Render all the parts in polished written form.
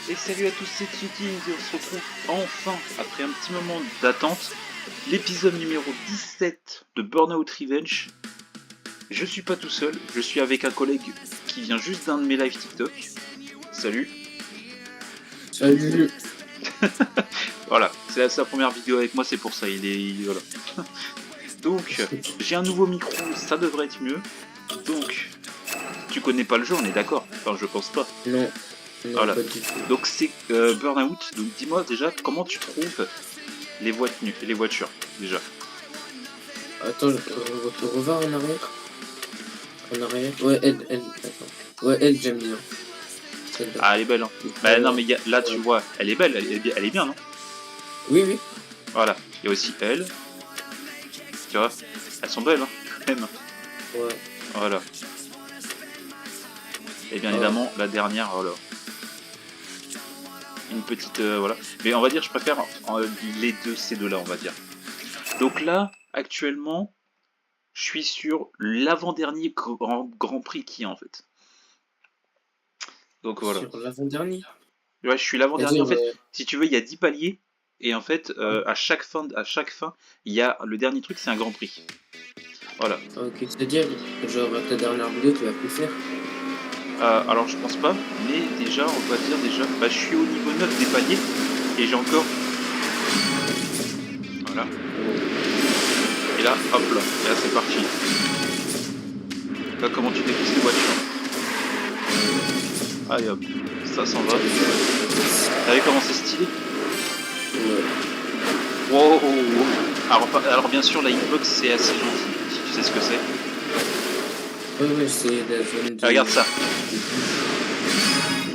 Et salut à tous, c'est Tsuking et on se retrouve enfin, après un petit moment d'attente, l'épisode numéro 17 de Burnout Revenge. Je suis pas tout seul, je suis avec un collègue qui vient juste d'un de mes live TikTok. Salut. Salut. Voilà, c'est sa première vidéo avec moi, c'est pour ça, voilà. Donc, j'ai un nouveau micro, ça devrait être mieux. Donc, tu connais pas le jeu, on est d'accord? Enfin, je pense pas. Non. Voilà. Pas du tout. Donc c'est Burnout. Donc dis-moi déjà comment tu trouves les voitures déjà. Attends, je revoir en arrière. En arrière. Ouais, attends. Ouais, elle, j'aime bien. Celle-là. Ah, elle est belle, hein. Bah non, mais là tu vois, elle est belle, elle est bien, non? Oui, oui. Voilà. Il y a aussi elle. Tu vois, elles sont belles, hein, quand même. Ouais. Voilà. Et bien évidemment, la dernière, voilà. Une petite, voilà. Mais on va dire, je préfère ces deux-là, on va dire. Donc là, actuellement, je suis sur l'avant-dernier grand prix qui est en fait. Donc voilà. Sur l'avant-dernier. Ouais, je suis l'avant-dernier. En C'est-à-dire, fait, si tu veux, il y a 10 paliers. Et en fait, à chaque fin, il y a le dernier truc, c'est un grand prix. Voilà. ok, c'est-à-dire, genre, ta dernière vidéo, tu vas plus faire. Alors, je pense pas. Mais déjà, on va dire déjà, bah, je suis au niveau 9 des paliers. Et j'ai encore... Voilà. Et là, hop là. Et là, c'est parti. Là, comment tu défonces les voitures. Allez hop. Ça s'en va. Vous savez comment c'est stylé? Wow. Alors bien sûr la hitbox c'est assez gentil, si tu sais ce que c'est. Ouais, c'est la zone de... Regarde ça.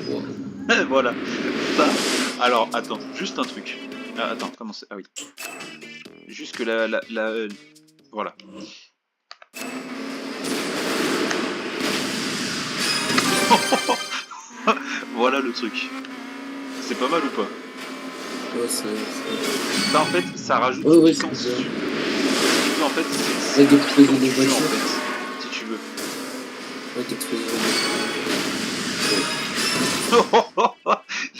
Wow. Voilà. Ça. Alors attends, juste un truc. Ah, attends, comment c'est? Ah oui. Juste que voilà. Voilà le truc. C'est pas mal ou pas? Ouais, Ça en fait, ça rajoute ouais, du sens. En fait, c'est d'exploser les voitures. En fait, si tu veux. Ouais, d'exploser les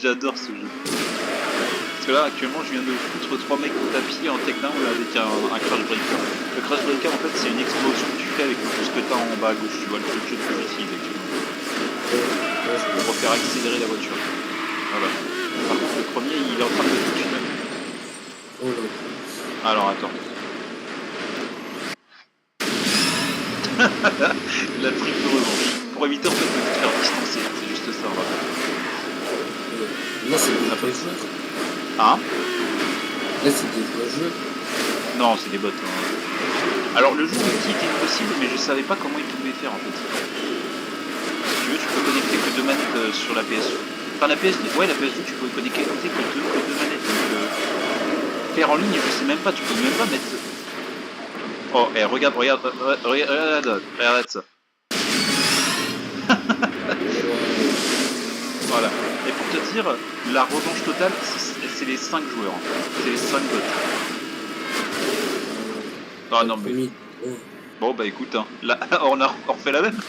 J'adore ce jeu. Parce que là, actuellement, je viens de foutre 3 mecs au tapis en takedown avec un crash breaker. Le crash breaker, en fait, c'est une explosion que tu fais avec tout ce que tu as en bas à gauche. Tu vois, le truc que j'utilise actuellement. Pour faire accélérer la voiture. Voilà. Par contre, le premier, il est en train de me tuer. Oh là. Alors, attends. La triple revanche. Pour éviter en fait de te faire distancer. C'est juste ça, on va faire. Là, c'est des vrais joueurs. Hein? Là, c'est des vrais jeux. Non, c'est des bots. Hein. Alors, le jeu qui était possible, mais je savais pas comment il pouvait faire en fait. Si tu veux, tu peux connecter que 2 manettes sur la PS2. Enfin, la PS2, ouais, la PS2, tu peux connecter que deux manettes. Donc, faire en ligne, je sais même pas, tu peux même pas mettre. Oh, et regarde ça. Voilà. Et pour te dire, la revanche totale, c'est les 5 joueurs. En fait. C'est les 5 bots. Ah non, mais. Bon, bah écoute, hein. Là, on a encore fait la même.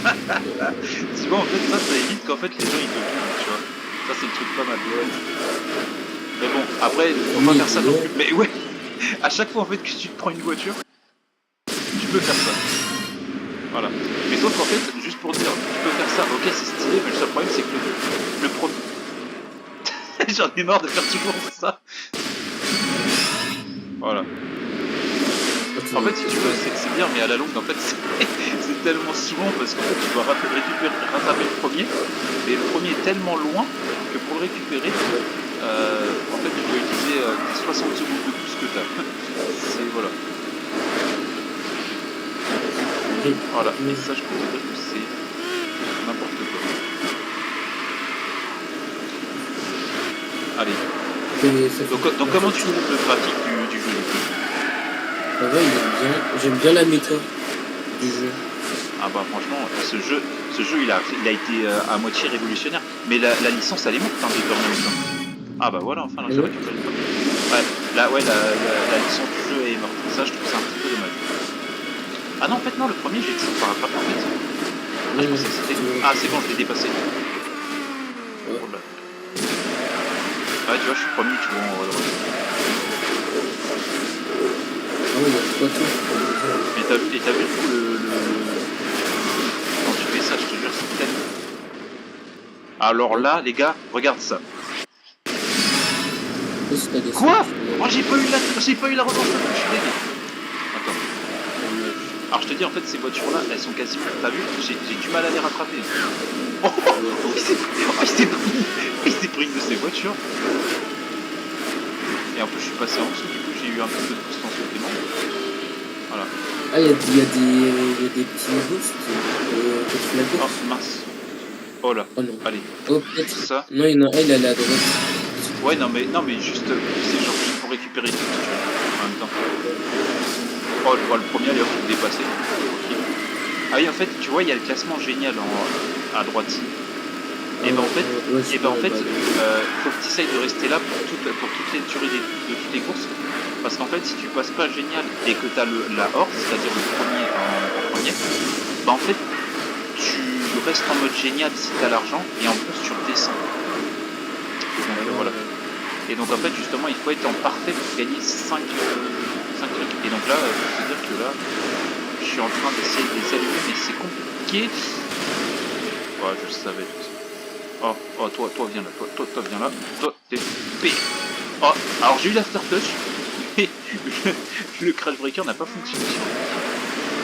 Tu vois, en fait, ça évite qu'en fait les gens ils te tuent, tu vois. Ça, c'est le truc pas mal. Mais bon, après, faut pas faire ça non plus. Mais ouais, à chaque fois en fait que tu te prends une voiture, tu peux faire ça. Voilà. Mais sauf qu'en fait, juste pour dire, tu peux faire ça, ok, c'est stylé, mais le seul problème c'est que le premier. J'en ai marre de faire toujours ça. Voilà. En fait, si tu veux, c'est bien, mais à la longue, en fait, c'est tellement souvent parce qu'en fait, tu dois rattraper le premier, mais le premier est tellement loin que pour le récupérer, en fait, tu dois utiliser 60 secondes de plus que t'as. C'est voilà. Voilà, et ça, je peux te dire que c'est n'importe quoi. Allez. Donc comment tu trouves le graphique du jeu? Ça va, il est bien. J'aime bien la méta du jeu. Ah bah franchement, ce jeu il a été à moitié révolutionnaire. Mais la licence elle est morte, hein, de Burnout. Ah bah voilà, enfin là j'ai récupéré le premier. Ouais, la licence du jeu est morte. Ça je trouve ça un petit peu dommage. Ah non en fait non, le premier j'ai toujours pas rattrapé en fait. Ah je pensais que c'était... Ah c'est bon, je l'ai dépassé. Oh là. Ah, tu vois, je suis premier, tu vois, en haut à droite. Ah oui, il y a trois tours. Mais t'as vu, et t'as vu du coup quand tu fais ça, je te jure, c'est tellement. Alors là, les gars, regarde ça. Si t'as des Quoi? sauts, Oh, j'ai pas eu la revanche, je suis dégueu. Attends. Alors je te dis, en fait, ces voitures-là, elles sont quasiment. T'as vu? J'ai du mal à les rattraper. Oh, il s'est pris une de ces voitures. Et en plus, je suis passé en dessous, du coup, j'ai eu un peu de boost en supplément. Voilà. Ah, il y a des petits boosts contre la Oh course. mince. Oh là. Oh non. Allez. Oh, peut-être. Ça. Non, il y en a un, il est allé à droite. Ouais, non, mais juste, c'est genre juste pour récupérer tout, si tu veux, en même temps. Oh, le premier, allez hop, il est dépassé. Ah oui, en fait, tu vois, il y a le classement génial à droite. Et ben en fait, faut que tu essayes de rester là pour toutes les durées de toutes les courses. Parce qu'en fait, si tu passes pas génial et que tu as la horde, c'est-à-dire le premier en premier, bah en fait, tu restes en mode génial si tu as l'argent et en plus tu redescends. Donc voilà. Et donc en fait, justement, il faut être en parfait pour gagner 5 trucs. Et donc là, faut te dire que là, je suis en train d'essayer de les allumer, mais c'est compliqué. Ouais, je savais tout ça. Oh, toi, viens là, toi, viens là. Toi, t'es P. Oh, alors j'ai eu l'aftertouch, mais le crash breaker n'a pas fonctionné sur lui.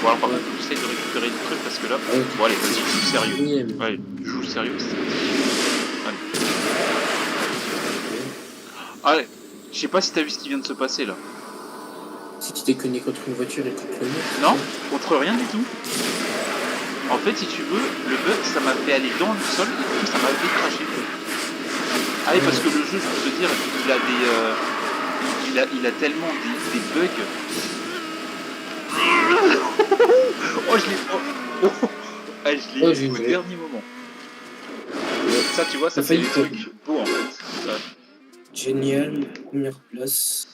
Bon, alors par contre, j'essaie de récupérer des trucs parce que là. Bon, allez, vas-y, joue sérieux. Allez, joue sérieux, c'est parti. Allez. Allez, je sais pas si t'as vu ce qui vient de se passer là. Si tu t'es cogné contre une voiture et contre le mur. Non, contre rien du tout. En fait, si tu veux, le bug, ça m'a fait aller dans le sol et du coup, ça m'a fait cracher. Ah oui, parce que le jeu, je peux te dire, il a des, il a tellement des bugs. Oh, je l'ai, ah, je l'ai eu au dernier moment. Ça, tu vois, ça fait des trucs beaux en fait. Ça. Génial, première place.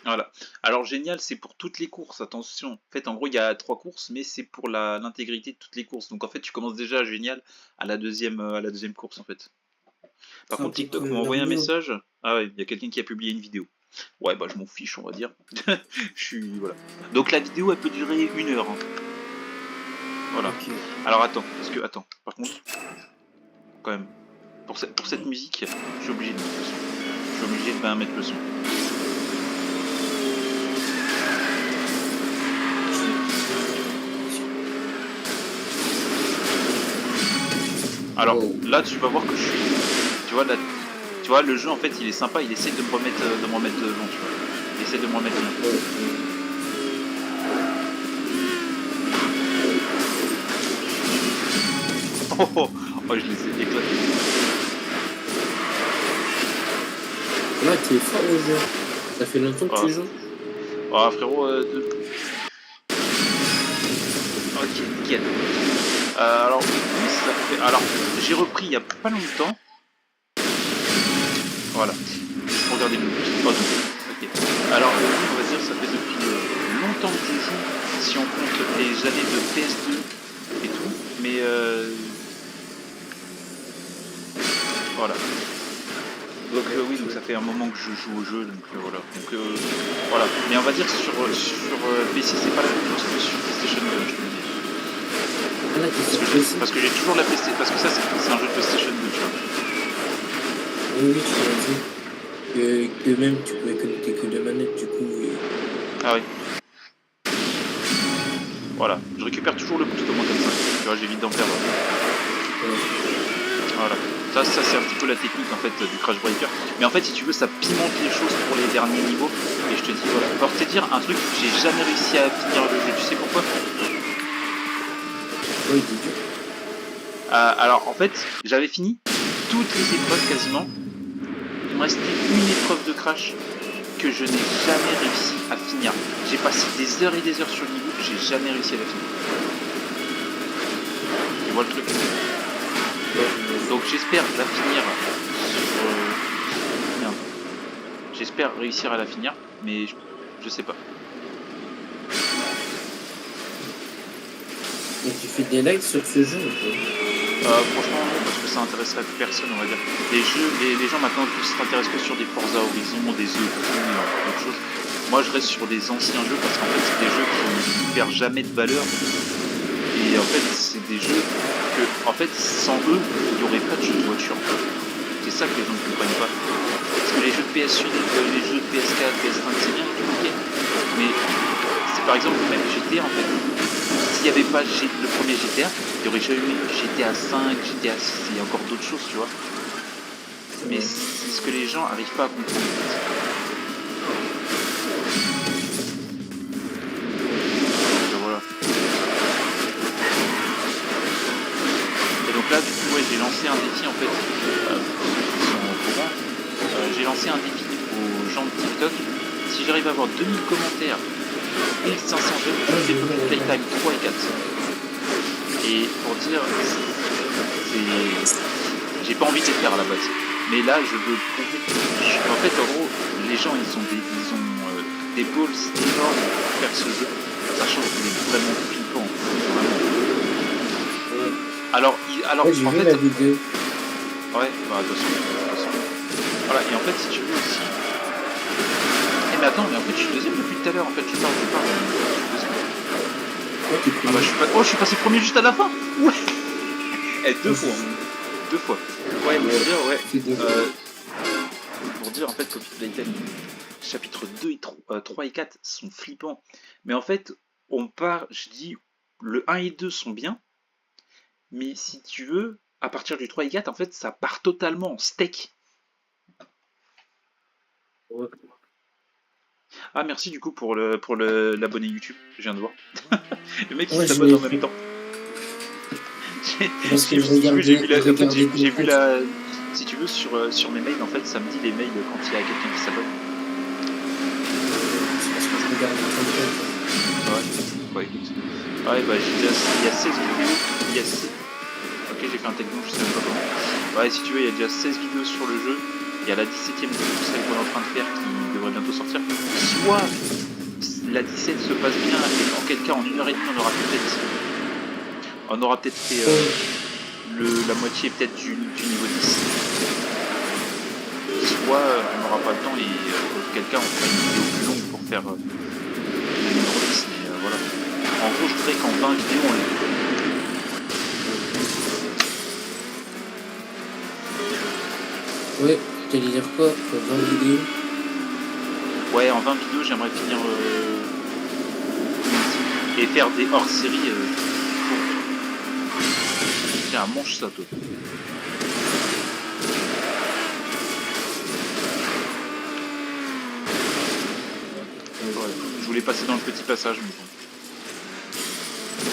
Voilà. Alors génial, c'est pour toutes les courses, attention. En fait, en gros, il y a 3 courses, mais c'est pour l'intégrité de toutes les courses. Donc en fait, tu commences déjà à génial à la deuxième course en fait. Par contre, TikTok m'a envoyé un message. Ah ouais, il y a quelqu'un qui a publié une vidéo. Ouais, bah je m'en fiche, on va dire. Je suis voilà. Donc la vidéo, elle peut durer 1 heure. Hein. Voilà. Okay. Alors attends, attends. Par contre, quand même, pour cette musique, je suis obligé de mettre le son. Je suis obligé de mettre le son. Alors là, tu vas voir que je suis. Tu vois, là, tu vois, le jeu en fait, il est sympa. Il essaie de me remettre devant, tu vois. Il essaie de me remettre devant. Oh, je les ai éclatés. Là, tu es fort au jeu. Ça fait longtemps que tu joues. Oh, frérot, ok, nickel. Alors, oui, ça fait. Alors, j'ai repris il y a pas longtemps. Voilà. Regardez le but. Oh, ok. Alors, oui, on va dire ça fait depuis longtemps que je joue, si on compte les années de PS2 et tout. Mais voilà. Donc oui, donc ça fait un moment que je joue au jeu, donc voilà. Donc voilà. Mais on va dire que sur PC, c'est pas la même chose que sur PlayStation 2, je te le dis. Parce que j'ai toujours la PlayStation, parce que ça c'est un jeu de PlayStation 2, tu vois. Oui, tu m'as dit que même tu pouvais connecter que 2 manettes, du coup. Ah oui. Voilà, je récupère toujours le boost au moins comme ça. Tu vois, j'évite d'en perdre. Voilà. Ça c'est un petit peu la technique en fait du Crash Breaker. Mais en fait, si tu veux, ça pimente les choses pour les derniers niveaux. Et je te dis, voilà. Pour te dire un truc, j'ai jamais réussi à finir le jeu. Tu sais pourquoi? Oui, dis-tu. Alors en fait, j'avais fini toutes les épreuves quasiment. Il me restait une épreuve de Crash que je n'ai jamais réussi à finir. J'ai passé des heures et des heures sur le niveau, j'ai jamais réussi à la finir. Tu vois le truc? Donc j'espère la finir sur... Merde. J'espère réussir à la finir, mais je sais pas. Mais tu fais des likes sur ce jeu ou quoi? Franchement non, parce que ça intéresserait personne, on va dire. Les gens maintenant s'intéressent que sur des Forza Horizon, des The Crew et encore d'autres choses. Moi je reste sur des anciens jeux parce qu'en fait c'est des jeux qui ne perdent jamais de valeur. Et en fait c'est des jeux que, en fait, sans eux, il n'y aurait pas de jeux de voiture. C'est ça que les gens ne comprennent pas. Parce que les jeux de PS1, les jeux de PS4, PS5, c'est bien, ok. Mais c'est par exemple même GTA en fait. S'il n'y avait pas le premier GTA, il n'y aurait jamais eu GTA 5, GTA 6 et encore d'autres choses, tu vois. Mais c'est ce que les gens n'arrivent pas à comprendre. Donc, voilà. Et donc là, du coup, ouais, j'ai lancé un défi en fait. Pour ceux qui sont au courant, j'ai lancé un défi aux gens de TikTok. Si j'arrive à avoir 2000 commentaires, 1500 j'aime, je fais Pocket Playtime 3 et 4. Et pour dire, j'ai pas envie de les faire à la base. Mais là, je veux prouver. En fait, en gros, les gens, ils ont des balls énormes pour faire ce jeu, sachant qu'il est vraiment flippant. Vraiment. Alors j'ai en vu fait, la vidéo. ouais, bah attention. Voilà, et en fait, si tu veux aussi. Mais attends, mais en fait, je suis deuxième depuis tout à l'heure. En fait, je parle. Je suis deuxième. Ah bah, je suis passé premier juste à la fin. Ouais. Eh, deux fois. Ouais, pour dire, ouais. Pour dire, en fait, Pocket Playtime, chapitre 2 et 3 et 4 sont flippants. Mais en fait, je dis, le 1 et 2 sont bien. Mais si tu veux, à partir du 3 et 4, en fait, ça part totalement en steak. Ouais. Ah, merci du coup pour l'abonné YouTube, je viens de voir. Le mec il Ouais, s'abonne en même temps. Parce que J'ai vu la. la... Si tu veux, sur mes mails, en fait, ça me dit les mails quand il y a quelqu'un qui s'abonne. C'est parce que je regarde le content. Ouais, bah écoute. Ouais, bah il y a 16 vidéos. Ok, j'ai fait un techno, je sais même pas comment. Ouais, si tu veux, il y a déjà 16 vidéos sur le jeu. Il y a la 17ème vidéo, celle qu'on est en train de faire, qui devrait bientôt sortir. Soit la 17 se passe bien, et en quel cas, en 1h30, on aura peut-être fait la moitié peut-être du niveau 10. Soit on n'aura pas le temps, et auquel cas, on fera une vidéo plus longue pour faire le numéro 10. Mais voilà. En gros, je voudrais qu'en 20 vidéos, on les... Ouais, t'allais dire quoi? 20 vidéos? Ouais, en 20 vidéos, j'aimerais finir et faire des hors-séries. Tiens, mange ça, toi. Ouais, je voulais passer dans le petit passage, mais bon.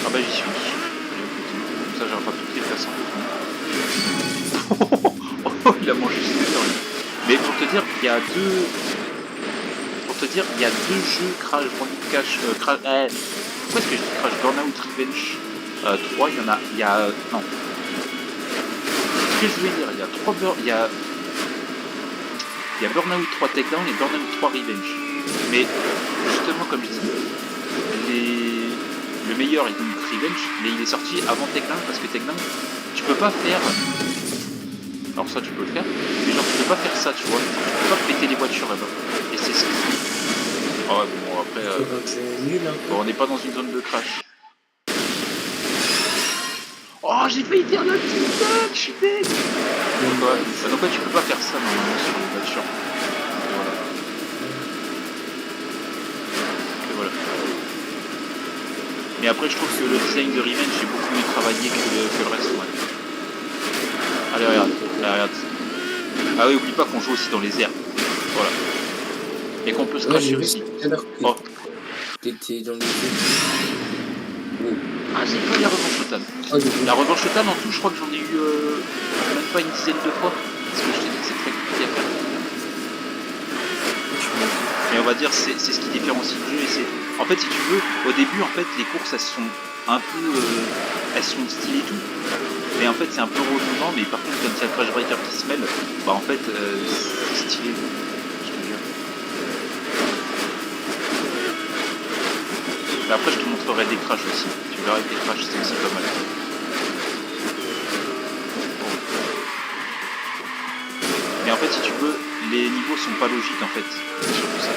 Ah bah j'y suis. Comme ça, j'aurai pas toutes les façons. Oh, il a mangé super. Mais pour te dire, il y a deux. Il y a deux jeux Crash Bandicoot Pourquoi est-ce que je dis Crash Burnout Revenge 3, non. Ce que je voulais dire, il y a 3 il y a Burnout 3 Takedown et Burnout 3 Revenge. Mais justement, comme je dis, le meilleur est donc Revenge, mais il est sorti avant Takedown parce que Takedown, tu peux pas faire. Alors ça tu peux le faire, mais genre tu peux pas faire ça, tu vois. Tu peux pas péter les voitures là-bas. Et c'est ce. Ah ouais, bon après. Bon, on n'est pas dans une zone de crash. Oh, j'ai failli faire le petit bug, je suis bête. Donc ouais, tu peux pas faire ça normalement sur les voitures. Et voilà. Mais après, je trouve que le design de Revenge est beaucoup mieux travaillé que le reste. Ouais. Allez, regarde. Ah oui, oublie pas qu'on joue aussi dans les airs. Voilà. Et qu'on peut se cracher aussi. Oh. T'étais dans les... Ah, j'ai pas eu la revanche totale. La revanche totale, en tout, je crois que j'en ai eu même pas une dizaine de fois. Parce que je t'ai dit que c'est très compliqué à faire. Mais on va dire, c'est ce qui différencie le jeu. Et en fait, si tu veux, au début, en fait, les courses, elles sont un peu... elles sont stylées et tout. Mais en fait, c'est un peu redondant. Mais par contre, quand il y a le Crash Breaker qui se mêle, bah en fait, c'est stylé. Mais après, je te montrerai des crashs aussi. Tu verras que les crashs, c'est aussi pas mal. fait, si tu veux, les niveaux sont pas logiques en fait. C'est surtout ça.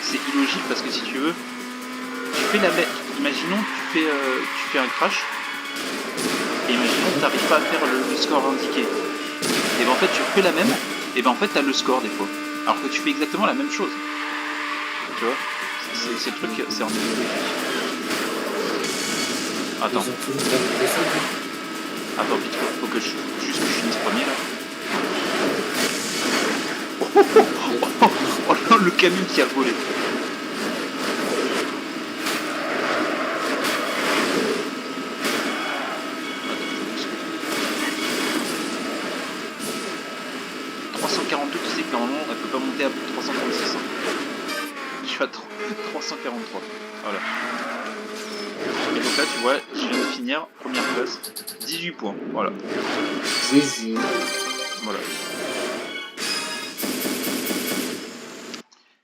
C'est illogique parce que si tu veux, tu fais la même. Imaginons, tu fais un crash. Et imaginons que tu n'arrives pas à faire le score indiqué. Et ben en fait, tu refais la même. Et ben en fait, tu as le score des fois. Alors que tu fais exactement la même chose. Tu vois, c'est le truc, c'est en illogique. Attends. Ils ont toujours pas mis de descente. Attends, vite, faut que juste que je finisse premier là. Oh non, le camion qui a volé. « 342, tu sais que normalement elle peut pas monter à 336. Je suis à 343. Voilà. Et donc là tu vois, je viens de finir, première place, 18 points. Voilà. GG. Voilà.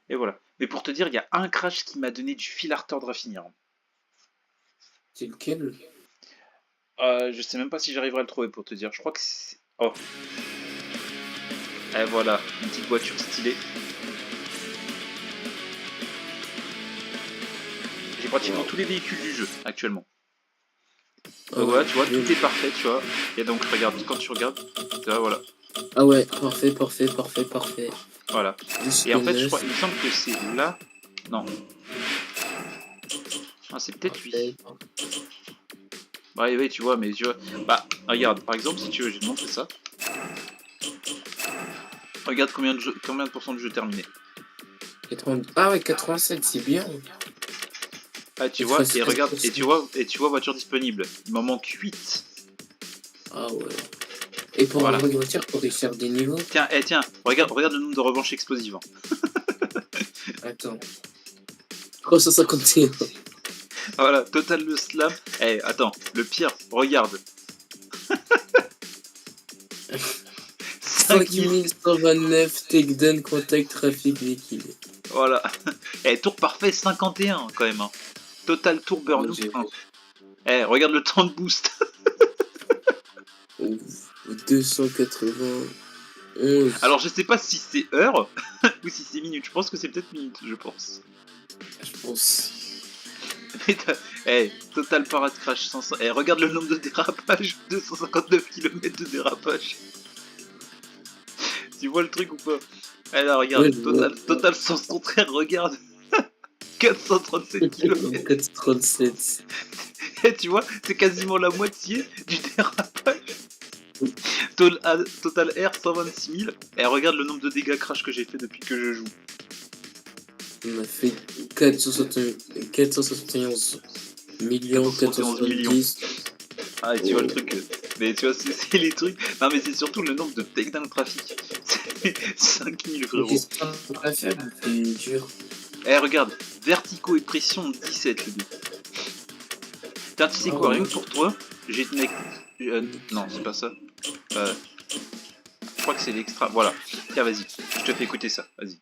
Et voilà. Mais pour te dire, il y a un crash qui m'a donné du fil à retordre à finir. C'est lequel? Je sais même pas si j'arriverai à le trouver pour te dire. Je crois que c'est... Oh. Et voilà, une petite voiture stylée. J'ai pratiquement tous les véhicules du jeu actuellement. Donc voilà, tu vois, tout est parfait, tu vois. Et donc regarde, quand tu regardes, tu vois, voilà. Ah ouais, parfait, parfait, parfait, parfait. Voilà. Et en fait, je crois, il me semble que c'est là. Non. Ah, c'est peut-être lui. Ouais, ouais, tu vois, mais tu vois. Bah, regarde, par exemple, si tu veux, je vais te montrer ça. Regarde combien de pourcents de jeu terminé. 80... Ah ouais, 87, c'est bien. Ah, tu vois, et regarde, et tu vois voiture disponible. Il m'en manque 8. Ah ouais. Et pour Voilà. avoir une voiture, pour réussir des niveaux. Tiens, tiens, regarde le nombre de revanches explosives. Attends. 351. Voilà, total le slam. Eh, attends, le pire, regarde. 5129 takedown, contact, trafic, véhicule. Voilà. Eh, tour parfait, 51 quand même. Hein. Total tour burnout 1. Eh, regarde le temps de boost. 291. Alors, je sais pas si c'est heure ou si c'est minute. Je pense que c'est peut-être minute, je pense. Je pense. Eh, total parade crash 500. Eh, regarde le nombre de dérapages. 259 km de dérapage. Tu vois le truc ou pas? Eh là, regarde, Ouais, total sens contraire, regarde. 437 km. 437. Et tu vois, c'est quasiment la moitié du dérapage. Total R 126 000. Et regarde le nombre de dégâts crash que j'ai fait depuis que je joue. On a fait 471 millions, 470. Ah, et tu vois le truc. Mais tu vois, c'est les trucs. Non, mais c'est surtout le nombre de takedown trafic. C'est 5000 frérot. C'est pas faible, c'est dur. Eh, regarde, verticaux et pression 17 le dé. Tiens, tu sais quoi, rien que pour toi, j'ai une. Non, c'est pas ça. Je crois que c'est l'extra. Voilà. Tiens, vas-y, je te fais écouter ça. Vas-y.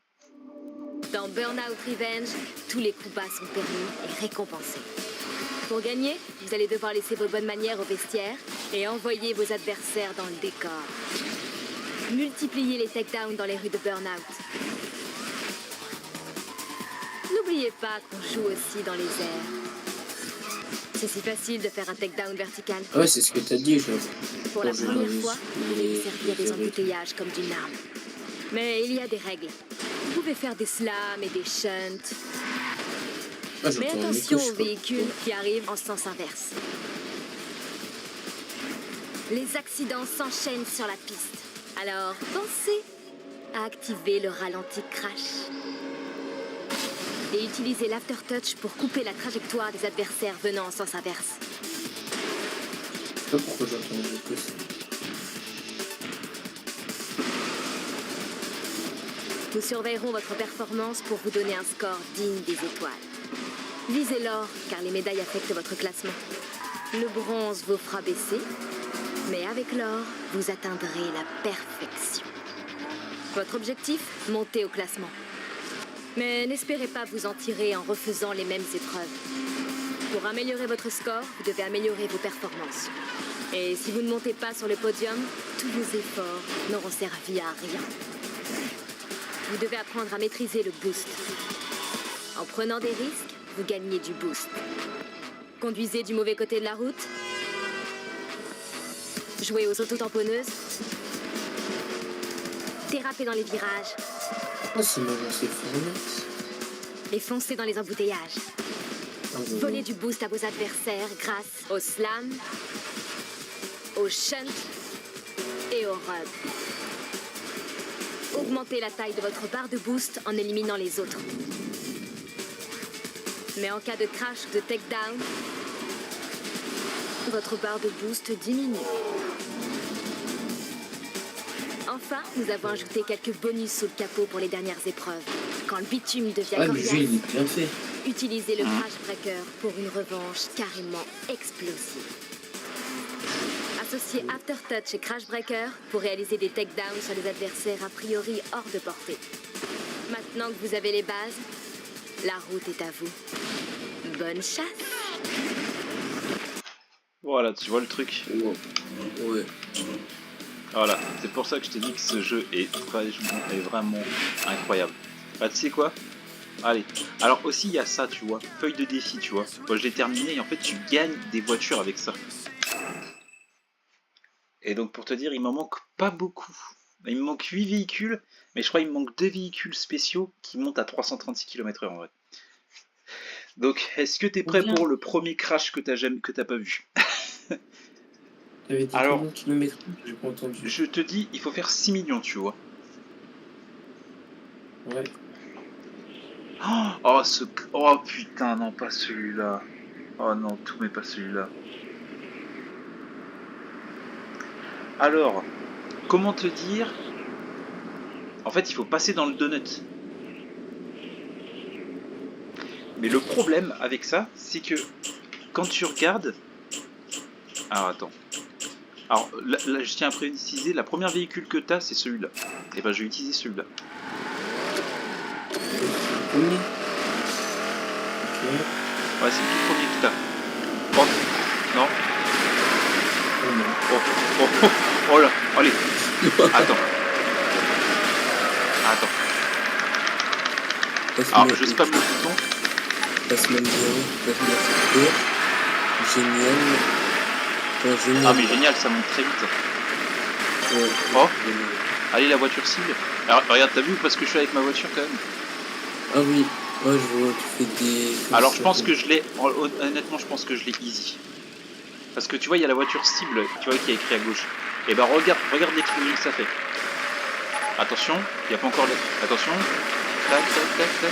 Dans Burnout Revenge, tous les coups bas sont permis et récompensés. Pour gagner, vous allez devoir laisser vos bonnes manières au vestiaire et envoyer vos adversaires dans le décor. Multipliez les takedowns dans les rues de Burnout. N'oubliez pas qu'on joue aussi dans les airs. C'est si facile de faire un takedown vertical. Ouais, c'est ce que t'as dit, je. Pour la première fois, vous pouvez vous servir des embouteillages comme d'une arme. Mais il y a des règles. Vous pouvez faire des slams et des shunts. Ah, Mais attention aux véhicules qui arrivent en sens inverse. Les accidents s'enchaînent sur la piste. Alors, pensez à activer le ralenti crash. Et utilisez l'aftertouch pour couper la trajectoire des adversaires venant en sens inverse. Je sais pas pourquoi j'entends que ça. Nous surveillerons votre performance pour vous donner un score digne des étoiles. Visez l'or, car les médailles affectent votre classement. Le bronze vous fera baisser, mais avec l'or, vous atteindrez la perfection. Votre objectif, monter au classement. Mais n'espérez pas vous en tirer en refaisant les mêmes épreuves. Pour améliorer votre score, vous devez améliorer vos performances. Et si vous ne montez pas sur le podium, tous vos efforts n'auront servi à rien. Vous devez apprendre à maîtriser le boost. En prenant des risques, vous gagnez du boost. Conduisez du mauvais côté de la route. Jouez aux autotamponneuses. Dérapez dans les virages. Oh, c'est maintenant c'est fournaise. Et foncez dans les embouteillages. Ah, oui. Volez du boost à vos adversaires grâce au slam, au shunt et au rub. Augmentez la taille de votre barre de boost en éliminant les autres. Mais en cas de crash ou de takedown, votre barre de boost diminue. Enfin, nous avons ajouté quelques bonus sous le capot pour les dernières épreuves. Quand le bitume devient Ah, mais le jeu, coriace, il est bien fait. utilisez le Crash Breaker pour une revanche carrément explosive. Associez Aftertouch et Crash Breaker pour réaliser des takedowns sur les adversaires a priori hors de portée. Maintenant que vous avez les bases, la route est à vous. Bonne chasse! Voilà, tu vois le truc. Wow. Ouais. Voilà, c'est pour ça que je t'ai dit que ce jeu est vraiment incroyable. Bah tu sais quoi? Allez, alors aussi il y a ça, tu vois, feuille de défi, tu vois. Moi je l'ai terminé et en fait tu gagnes des voitures avec ça. Et donc pour te dire, il m'en manque pas beaucoup. Il me manque 8 véhicules, mais je crois qu'il me manque 2 véhicules spéciaux qui montent à 336 km/h en vrai. Donc est-ce que t'es prêt Combien pour le premier crash que t'as pas vu? T'avais dit Alors, combien de kilomètres? J'ai pas entendu. je te dis, il faut faire 6 millions, tu vois. Ouais. Oh, oh putain, non, pas celui-là. Oh non, tout mais pas celui-là. Alors, comment te dire? En fait, il faut passer dans le donut. Mais le problème avec ça, c'est que quand tu regardes... Alors, attends. Alors, là, je tiens à préciser, la première véhicule que tu as, c'est celui-là. Et ben, je vais utiliser celui-là. Premier. Ok. Ouais, c'est le tout premier que tu as. Oh, non. Oh non. Oh, oh, oh, oh là, allez. Attends. Attends. Alors, je spam le bouton. Passement de zéro, passement de zéro. Génial. Pas génial. Ah, mais génial, ça monte très vite. Ouais. Oh, allez, la voiture cible. Alors, regarde, t'as vu parce que je suis avec ma voiture quand même. Ah oui. Ouais, je vois, tu fais des... Alors, je pense que je l'ai... Honnêtement, je pense que je l'ai easy. Parce que tu vois, il y a la voiture cible, tu vois, qui est écrit à gauche. Et bah, regarde les tunnels que ça fait. Attention, il n'y a pas encore les... Attention. Tac, tac, tac, tac.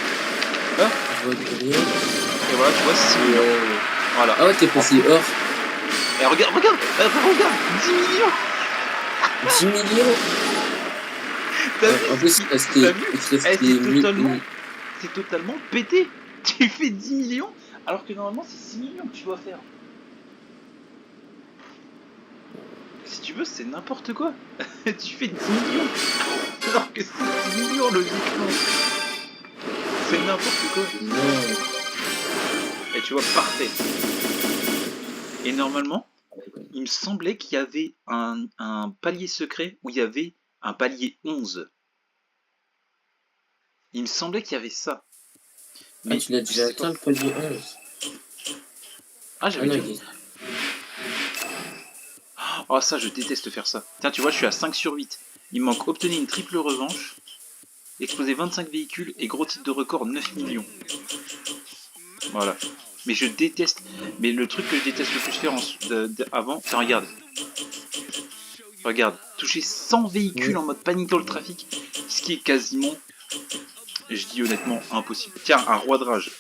Ah, Je vois derrière. et voilà, tu vois, c'est... Voilà. Ah ouais, t'es passé hors. Et regarde, regarde 10 millions. 10 millions. T'as vu? En plus, T'as vu? c'était C'est totalement pété. Tu fais 10 millions alors que normalement c'est 6 millions que tu dois faire. Si tu veux, c'est n'importe quoi. Tu fais 10 millions alors que c'est 10 millions logiquement. C'est n'importe quoi. Non. Et tu vois, parfait. Et normalement, il me semblait qu'il y avait un palier secret où il y avait un palier 11. Il me semblait qu'il y avait ça. Mais tu l'as déjà atteint le palier 11. Ah, j'avais non, déjà... Oh, ça, je déteste faire ça. Tiens, tu vois, je suis à 5 sur 8. Il me manque obtenir une triple revanche, exploser 25 véhicules et gros titre de record 9 millions. Voilà. Mais je déteste... Mais le truc que je déteste le plus faire avant, c'est regarde. Regarde, toucher 100 véhicules en mode panique dans le trafic, ce qui est quasiment, je dis honnêtement, impossible. Tiens, un roi de rage.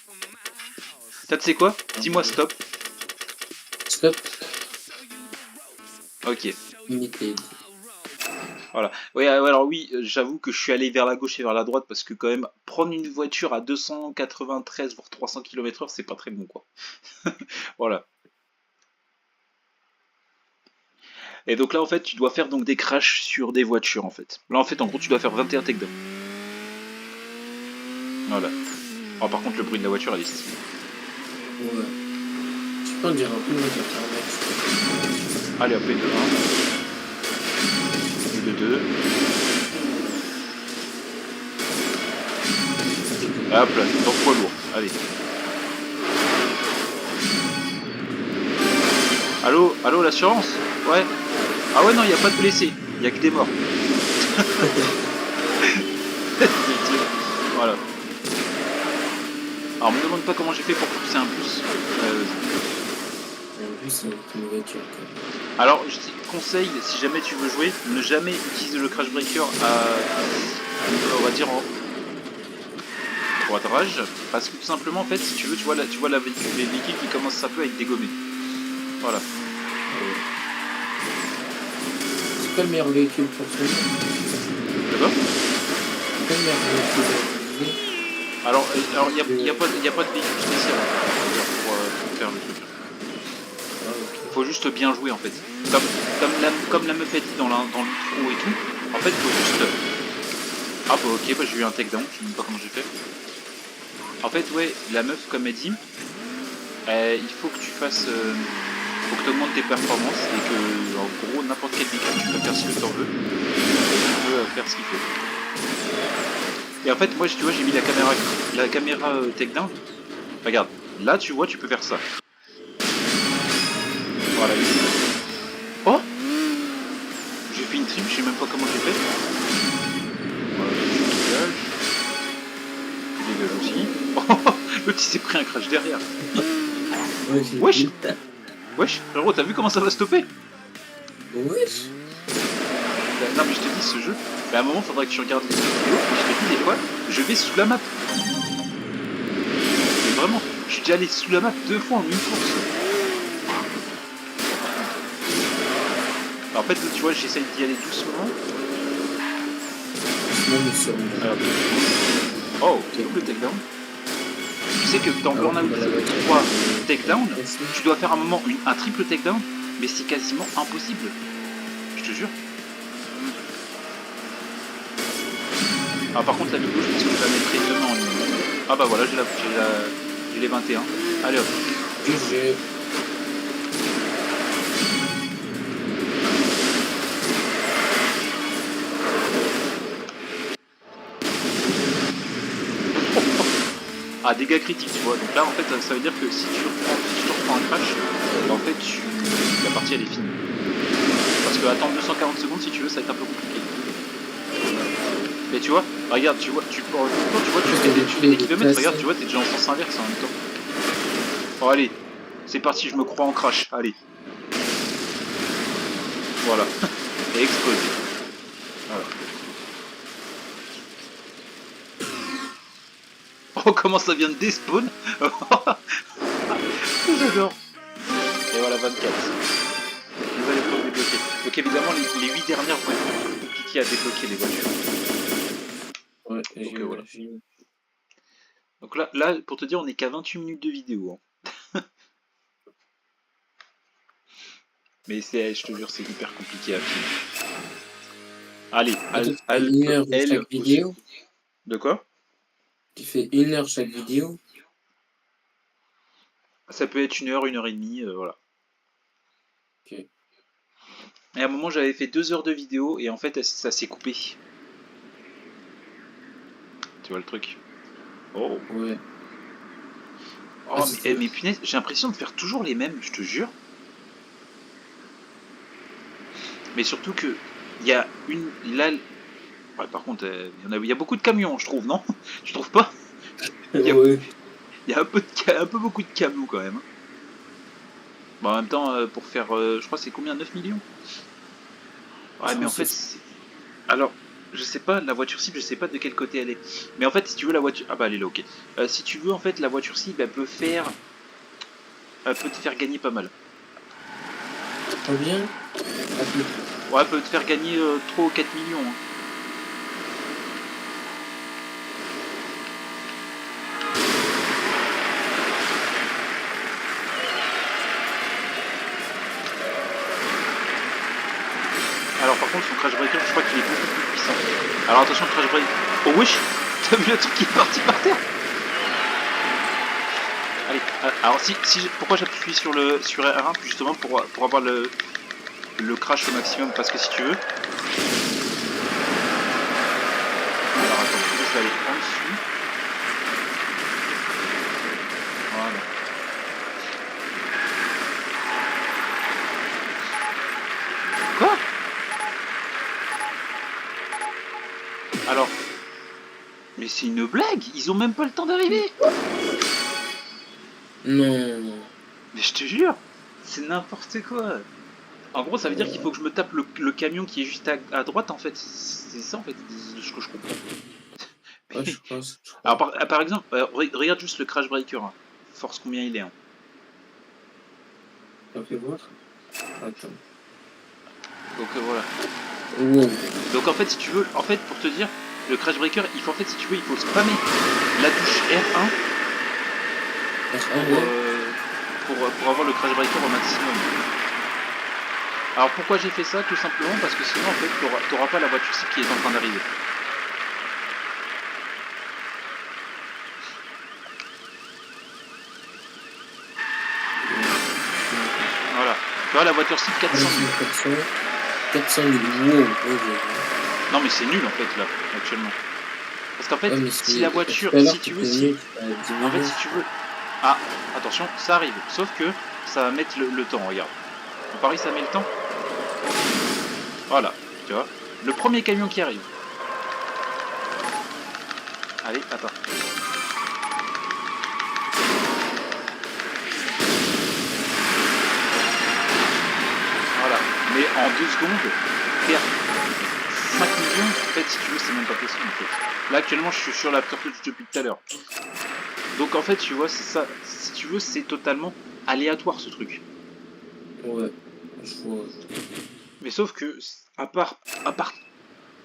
Tu sais quoi? Dis-moi stop. Stop. Ok. Limité. Voilà. Ouais, alors oui, j'avoue que je suis allé vers la gauche et vers la droite parce que quand même, prendre une voiture à 293 voire 300 km/h, c'est pas très bon quoi. Voilà. Et donc là en fait, tu dois faire donc des crashs sur des voitures en fait. Là en fait, en gros, tu dois faire 21 takedowns. Voilà. Alors par contre, le bruit de la voiture, elle est stylée. Ouais. Tu peux en dire un peu de voiture carnax. Allez hop, et de 1. Et de 2. Hop là, dans poids lourd. Allez. Allô, l'assurance? Ouais. Ah ouais, non, il n'y a pas de blessés. Il n'y a que des morts. Voilà. Alors, me demande pas comment j'ai fait pour pousser un bus. En plus, c'est une voiture. Quoi. Alors, je te conseille, si jamais tu veux jouer, ne jamais utiliser le Crash Breaker on va dire, au quadrage, parce que tout simplement, en fait, si tu veux, tu vois les véhicules qui commencent un peu à être dégommés. Voilà. C'est quoi le meilleur véhicule pour ce jeu? D'accord? C'est quoi le meilleur véhicule? Alors, il n'y a pas de véhicule spécial pour faire le truc. Ah, ok. Faut juste bien jouer en fait. Comme la meuf a dit dans l'intro et tout, en fait faut juste... Ah bah ok, bah j'ai eu un takedown, je sais même pas comment j'ai fait. En fait ouais, la meuf comme elle dit, il faut que tu fasses... faut que tu augmentes tes performances et que en gros n'importe quel véhicule tu peux faire ce que t'en veux. Et tu peux faire ce qu'il faut. Et en fait moi tu vois j'ai mis la caméra takedown. Regarde, là tu vois tu peux faire ça. Voilà. Oh, j'ai fait une trip, je sais même pas comment j'ai fait. Voilà, je dégage aussi. Oh, l'autre il s'est pris un crash derrière. Ouais, Wesh. Wesh, frérot, t'as vu comment ça va stopper? Wesh. Non mais je te dis, ce jeu, à un moment faudrait que tu regardes les vidéos, et je te dis des fois, je vais sous la map. Mais vraiment, je suis déjà allé sous la map 2 fois en une course. Alors, en fait, tu vois, j'essaye d'y aller doucement. Non, mais sur Oh, double takedown. Tu sais que dans Burnout 3 takedown, tu dois faire un moment un triple takedown, mais c'est quasiment impossible. Je te jure. Ah, par contre, la vidéo, je pense que je la mettrai demain en ligne. Ah bah voilà, j'ai les 21. Allez hop. GG. Ah, dégâts critiques, tu vois. Donc là, en fait, ça veut dire que si tu reprends un crash, bah, en fait, la partie elle est finie. Parce que attendre 240 secondes, si tu veux, ça va être un peu compliqué. Mais tu vois, regarde, tu fais des kilomètres, regarde, tu vois, t'es déjà en sens inverse en même temps. Bon, allez, c'est parti, je me crois en crash, allez. Voilà, et explose. Voilà. Oh, comment ça vient de despawn. J'adore. Et voilà, 24. Nouvelle épreuve débloquée. Donc évidemment, les 8 dernières vont être compliquées à débloquer les voitures. Ouais, Donc voilà. Donc là, pour te dire, on n'est qu'à 28 minutes de vidéo. Hein. Mais je te jure, c'est hyper compliqué à finir. Allez, elle chaque vidéo. De quoi? Tu fais 1 heure chaque vidéo. Ça peut être 1 heure, 1 heure et demie, voilà. Ok. Et à un moment, j'avais fait 2 heures de vidéo et en fait, ça s'est coupé. Tu vois le truc? Oh. Ouais. Oh, mais punaise, j'ai l'impression de faire toujours les mêmes, je te jure. Mais surtout que il y a une là. Ouais, par contre, il y a beaucoup de camions, je trouve, non? Tu trouves pas? Ouais. Il y a un peu beaucoup de camions quand même. Bon, en même temps, pour faire, je crois, c'est combien? 9 millions? Ouais, mais en fait, alors, je sais pas, la voiture cible, je sais pas de quel côté elle est. Mais en fait, si tu veux la voiture, ah bah elle est là, ok. Si tu veux, en fait, la voiture cible, elle peut te faire gagner pas mal. Combien? Ouais, elle peut te faire gagner 3 ou 4 millions. Hein. Alors par contre son crash breaker je crois qu'il est beaucoup plus puissant. Alors attention le crash breaker. Oh wesh. T'as vu le truc qui est parti par terre? Allez, alors pourquoi j'appuie sur R1 justement pour avoir le crash au maximum parce que si tu veux. Alors attends, je vais aller en dessous. Mais c'est une blague, ils ont même pas le temps d'arriver. Non. Mais je te jure, c'est n'importe quoi. En gros, ça veut dire qu'il faut que je me tape le camion qui est juste à droite, en fait. C'est ça, en fait, ce que je comprends. Ouais, je pense. Alors, par exemple, regarde juste le Crash Breaker. Hein. Force combien il est. Hein. On peut voir. Attends. Donc voilà. Wow. Donc en fait, si tu veux, en fait, pour te dire, le Crash Breaker, il faut en fait, si tu veux, il faut spammer la touche R1 pour avoir le Crash Breaker au maximum. Alors pourquoi j'ai fait ça? Tout simplement parce que sinon, en fait, t'auras pas la voiture cible qui est en train d'arriver. Voilà. Tu vois la voiture cible 400 000. 400 000. Wow. Non mais c'est nul en fait là, actuellement. Parce qu'en fait, Ouais, si la voiture, si tu veux, en fait, si tu veux... Ah, attention, ça arrive. Sauf que ça va mettre le temps, regarde. En Paris, ça met le temps. Voilà, tu vois. Le premier camion qui arrive. Allez, attends. Voilà. Mais en 2 secondes, faire 5 millions, en fait, si tu veux, c'est même pas possible, en fait. Là, actuellement, je suis sur la tortue depuis tout à l'heure. Donc, en fait, tu vois, c'est ça. Si tu veux, c'est totalement aléatoire, ce truc. Ouais, je vois. Mais sauf que, à part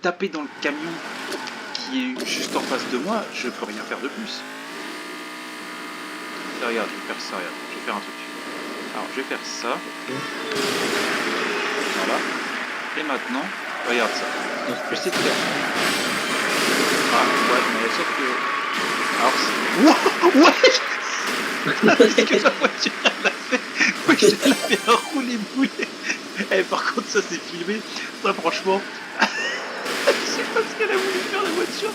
taper dans le camion qui est juste en face de moi, je peux rien faire de plus. Là, regarde, je vais faire ça, regarde. Je vais faire un truc. Alors, je vais faire ça. Voilà. Et maintenant, regarde ça. Je sais faire. Ah, ouais, mais sauf que... Alors, c'est... Wow, ouais. Qu'est-ce que la voiture, elle a fait? Oui, elle a fait un roulé boulet. Eh, par contre, ça, c'est filmé. Ça, franchement... Je sais pas ce qu'elle a voulu faire, la voiture.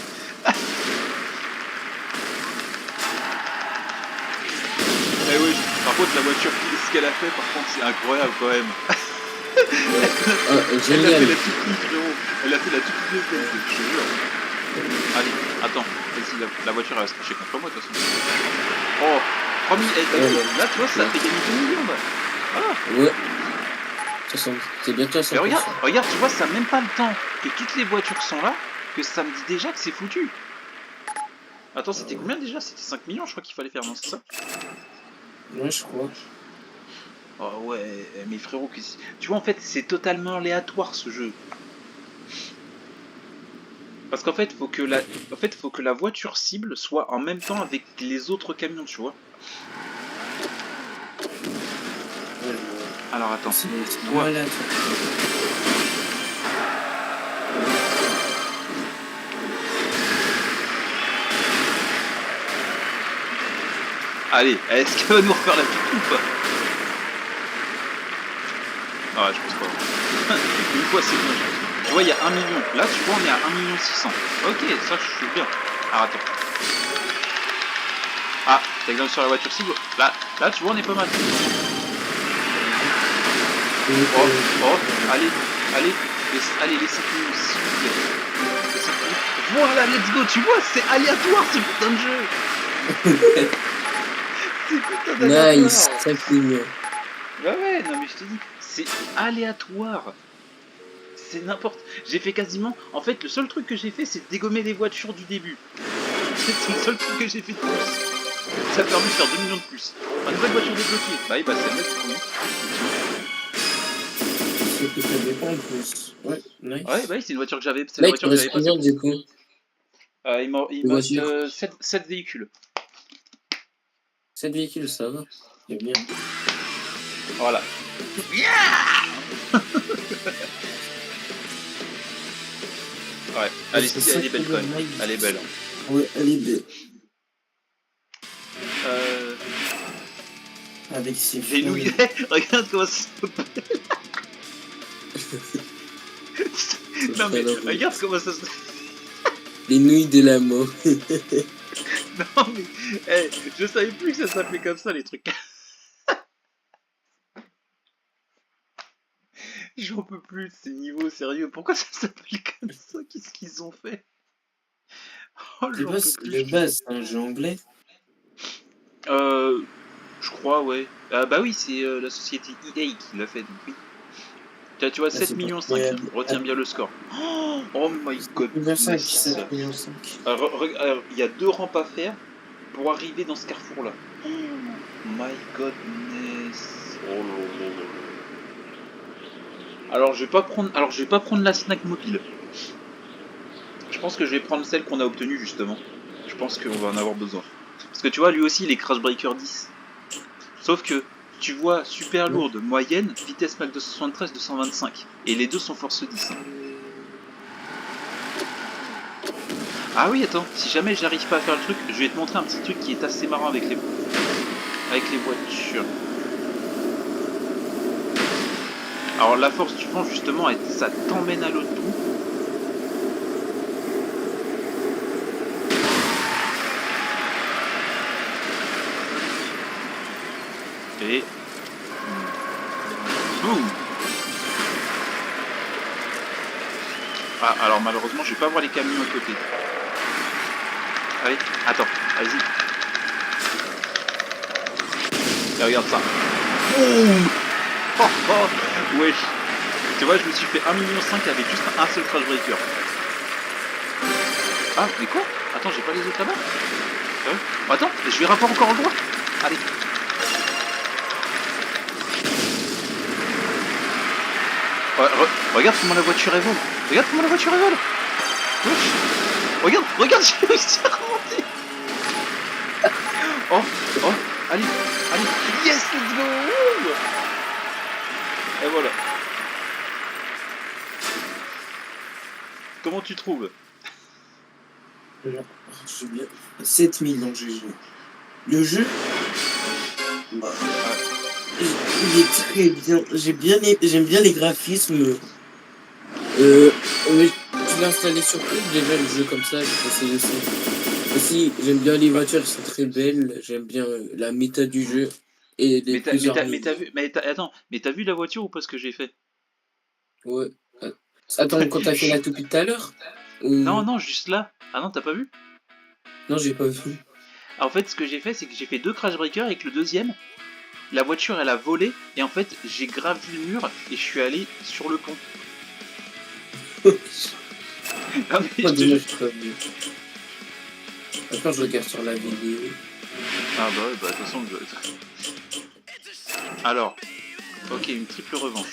Eh oui, par contre, la voiture, ce qu'elle a fait, par contre, c'est incroyable, quand même. Elle a fait Génial. la toute petite, frérot. Elle a fait la toute petite, je te jure. Allez, attends, vas-y, la voiture elle va se cracher contre moi de toute façon. Oh, 3000, là tu vois, ça fait gagner 2 millions là. Voilà. Ouais. 60. C'est bientôt à 100%. Mais regarde, tu vois, ça n'a même pas le temps que toutes les voitures sont là, que ça me dit déjà que c'est foutu. Attends, c'était combien déjà? C'était 5 millions, je crois qu'il fallait faire, non, c'est ça? Ouais, je crois. Oh ouais, mais frérot, tu vois, en fait, c'est totalement aléatoire ce jeu. Parce qu'en fait, faut que la voiture cible soit en même temps avec les autres camions, tu vois. Ouais, Alors attends, c'est toi, malade. allez, est-ce qu'elle va nous refaire la petite ou pas? Ah, je pense pas. Une fois c'est bon. Tu vois, il y a 1 million. Là, tu vois, on est à 1 million 600. Ok, ça, je suis bien. Alors attends. Ah, t'exemple sur la voiture cible. Là, tu vois, on est pas mal. Oh, allez, allez, les 5 minutes, s'il vous plaît. Les 5 minutes. Voilà, let's go, tu vois, c'est aléatoire ce putain de jeu. C'est putain d'aléatoire. Nice, 5 millions. Bah ouais, non mais je te dis, c'est aléatoire. C'est n'importe... J'ai fait quasiment... En fait, le seul truc que j'ai fait, c'est dégommer les voitures du début. C'est le seul truc que j'ai fait de plus. Ça a permis de faire 2 millions de plus. Une nouvelle voiture débloquée. Bah oui, bah c'est le mec qui... C'est que ça dépend en plus. Ouais, nice. Ouais, bah oui, c'est une voiture que j'avais... C'est la Là, il te voiture que j'avais reste passée. combien du coup? Il De me reste voitures 7 véhicules. 7 véhicules, ça va. C'est bien. Voilà. Ouais, allez, C'est elle est belle quand même. nice. Elle est belle. Ouais, elle est belle. Euh... Avec ses Les nouilles... Regarde comment ça s'appelle. Non mais regarde comment ça se... Les nouilles de la mort. Non mais... Hey, je savais plus que ça s'appelait comme ça les trucs. J'en peux plus de ces niveaux, sérieux. Pourquoi ça s'appelle comme ça? Qu'est-ce qu'ils ont fait? Oh, C'est j'en pas peux si plus. de base, c'est un jeu anglais. Euh, je crois, ouais. Ah bah oui, c'est la société EA qui l'a fait, donc oui. Tu vois, Ah, 7 c'est pas. millions Mais 5, retiens bien le score. Oh my 7 millions 5, goodness. 7 millions 5. Alors, il y a 2 rampes à faire pour arriver dans ce carrefour-là. Oh my goodness. Oh là là là là. Alors je vais pas prendre la snack mobile. Je pense que je vais prendre celle qu'on a obtenue justement. Je pense qu'on va en avoir besoin. Parce que tu vois, lui aussi il est Crash Breaker 10. Sauf que tu vois super Ouais. lourde, moyenne, vitesse max 273, 225. Et les deux sont force 10. Hein. Ah oui, attends, si jamais j'arrive pas à faire le truc, je vais te montrer un petit truc qui est assez marrant avec les voitures. Alors la force du vent justement, ça t'emmène à l'autre bout. Et boum. Ah, alors malheureusement, je vais pas voir les camions à côté. Allez, attends, vas-y. Et regarde ça. Boum. Oh, oh, wesh. Tu vois, je me suis fait 1,5 million avec juste un seul Crash Breaker. Ah, mais quoi? Attends, j'ai pas les autres là-bas? Oh, attends, je vais pas encore le droit. Allez. Regarde comment la voiture elle vole. Regarde comment la voiture elle vole. Wesh. Regarde, j'ai réussi à remonter. Oh, oh, allez, yes, let's go. Et voilà. Comment tu trouves? Alors, je vais bien. 7 millions GG. Le jeu, bah, il est très bien. J'aime bien les graphismes. Mais je l'ai installé sur quoi déjà le jeu comme ça, j'ai essayé aussi. Aussi, j'aime bien les voitures, elles sont très belles. J'aime bien la méta du jeu et les plusieurs niveaux. Attends, mais t'as vu la voiture ou pas ce que j'ai fait? Ouais. Euh, Attends, quand t'as fait la toupie tout à l'heure? Non, Ou... non, juste là. Ah non, t'as pas vu? Non, j'ai pas vu. Ah, en fait, ce que j'ai fait, c'est que j'ai fait 2 Crash Breakers avec le deuxième. La voiture, elle a volé et en fait, j'ai gravi le mur et je suis allé sur le pont. Non mais je Moi, te déjà, jure. j'ai pas vu. Attends, je regarde sur la vidéo. Ah bah ouais, bah de toute façon. Alors, ok, une triple revanche.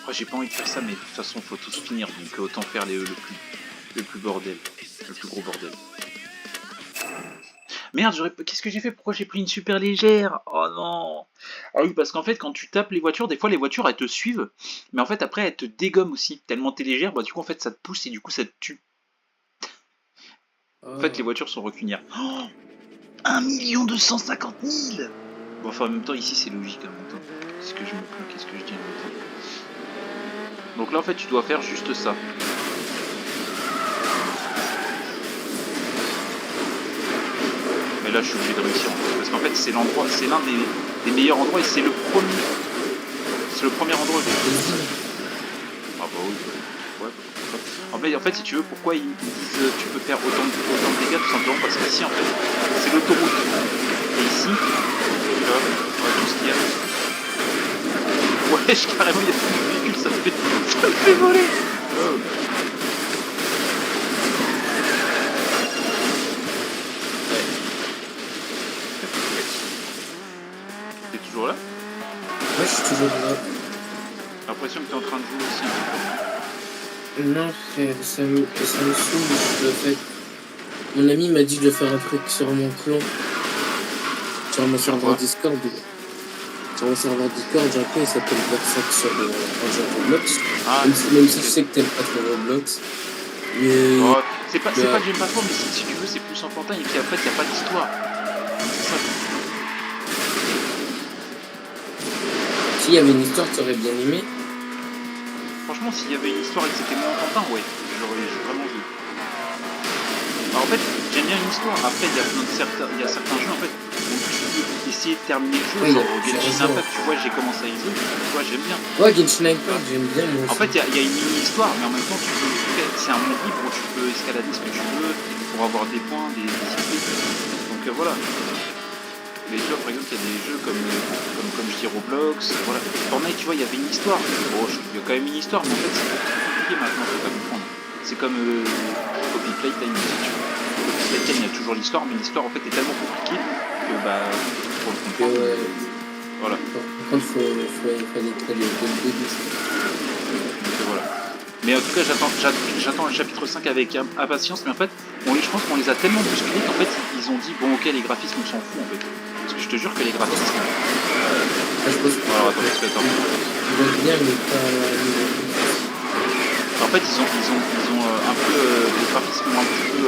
Oh, j'ai pas envie de faire ça, mais de toute façon, faut tous finir, donc autant faire le plus bordel, le plus gros bordel. Merde, qu'est-ce que j'ai fait? Pourquoi j'ai pris une super légère? Oh non! Ah oui, parce qu'en fait, quand tu tapes les voitures, des fois les voitures elles te suivent, mais en fait après elles te dégomment aussi. Tellement t'es légère, bah du coup en fait ça te pousse et du coup ça te tue. En fait, les Oh. voitures sont rancunières. Oh, 1 250 000. Bon, enfin en même temps ici c'est logique en même temps. Qu'est-ce que je me plains, qu'est-ce que je dis en même temps? Donc là en fait tu dois faire juste ça. Mais là je suis obligé de réussir en fait, parce qu'en fait c'est l'endroit, c'est l'un des meilleurs endroits et c'est le premier endroit. Ah bah oui, ouais. En fait, si tu veux, pourquoi ils disent tu peux faire autant de dégâts, tout simplement parce qu'ici en fait c'est l'autoroute. Et ici, tu vois, tout ce qu'il y a. Wesh, carrément il y a plus de véhicules, ça me fait voler. Oh. T'es toujours là? Ouais, je suis toujours là. J'ai l'impression que t'es en train de jouer aussi un Non, frère, ça me saoule, je le fais. Mon ami m'a dit de le faire un truc sur mon clan, sur mon peu. Sur serveur quoi? Discord. Sur mon serveur Discord, j'ai un peu, il s'appelle Versac sur un jeu Roblox. Ah, Même si je sais que t'aimes pas trop Roblox. Mais oh, c'est pas bah, que j'aime pas trop, mais si tu veux, c'est plus enfantin et puis après, il n'y a pas d'histoire. C'est ça. s'il y avait une histoire, tu aurais bien aimé. Franchement, s'il y avait une histoire et que c'était moins enfantin, ouais, j'aurais vraiment vu. Alors, en fait, j'aime bien une histoire. Après, il y a certains jeux en fait où tu peux essayer de terminer le jeu. Oui, Genre c'est Genshin raison. Impact, tu vois, j'ai commencé à y jouer, tu vois, j'aime bien. Ouais, Genshin Impact, j'aime bien moi En aussi. fait, il y a une mini-histoire, mais en même temps, c'est un monde libre où tu peux escalader ce que tu veux pour avoir des points, des XP. Donc voilà. Mais tu vois, par exemple, il y a des jeux comme je dis Roblox, voilà. Fortnite, tu vois, il y avait une histoire. Bon, il y a quand même une histoire, mais en fait, c'est beaucoup plus compliqué maintenant, faut pas comprendre. C'est comme Copy Playtime aussi, tu vois. Copy Playtime, il y a toujours l'histoire, mais l'histoire, en fait, est tellement compliquée que, bah, pour le comprendre, voilà. Par contre, faut être le début. Donc, voilà. Mais en tout cas, j'attends le chapitre 5 avec impatience, mais en fait, je pense qu'on les a tellement bousculés qu'en fait, ils ont dit, bon, ok, les graphismes, on s'en fout, en fait. Parce que je te jure que les graphismes... Ah, je pense que Alors, attends. ils vont bien, mais pas... En fait, ils ont un peu les graphismes ont un petit peu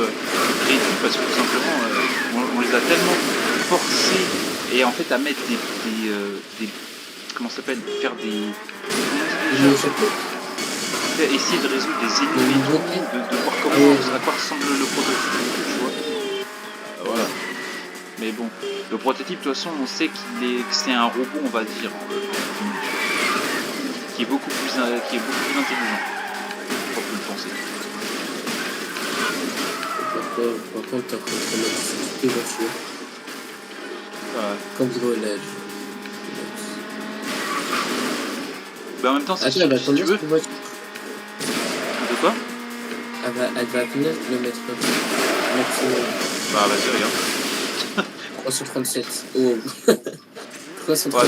réduits parce que tout simplement, on les a tellement forcés et en fait à mettre des comment ça s'appelle, faire des essayer de résoudre des énigmes et tout, de voir à quoi ressemble le prototype, tu vois. Voilà. Mais bon, le prototype de toute façon, on sait que c'est un robot, on va dire, qui est beaucoup plus intelligent. On peut le penser. Par contre, t'as contre les voitures. Comme Grenade. Bah en même temps, si tu elle va veux... combien cette voiture? De quoi? Elle va à combien de kilomètres maximum? Bah vas-y, regarde. 337. Oh. 336. Ouais,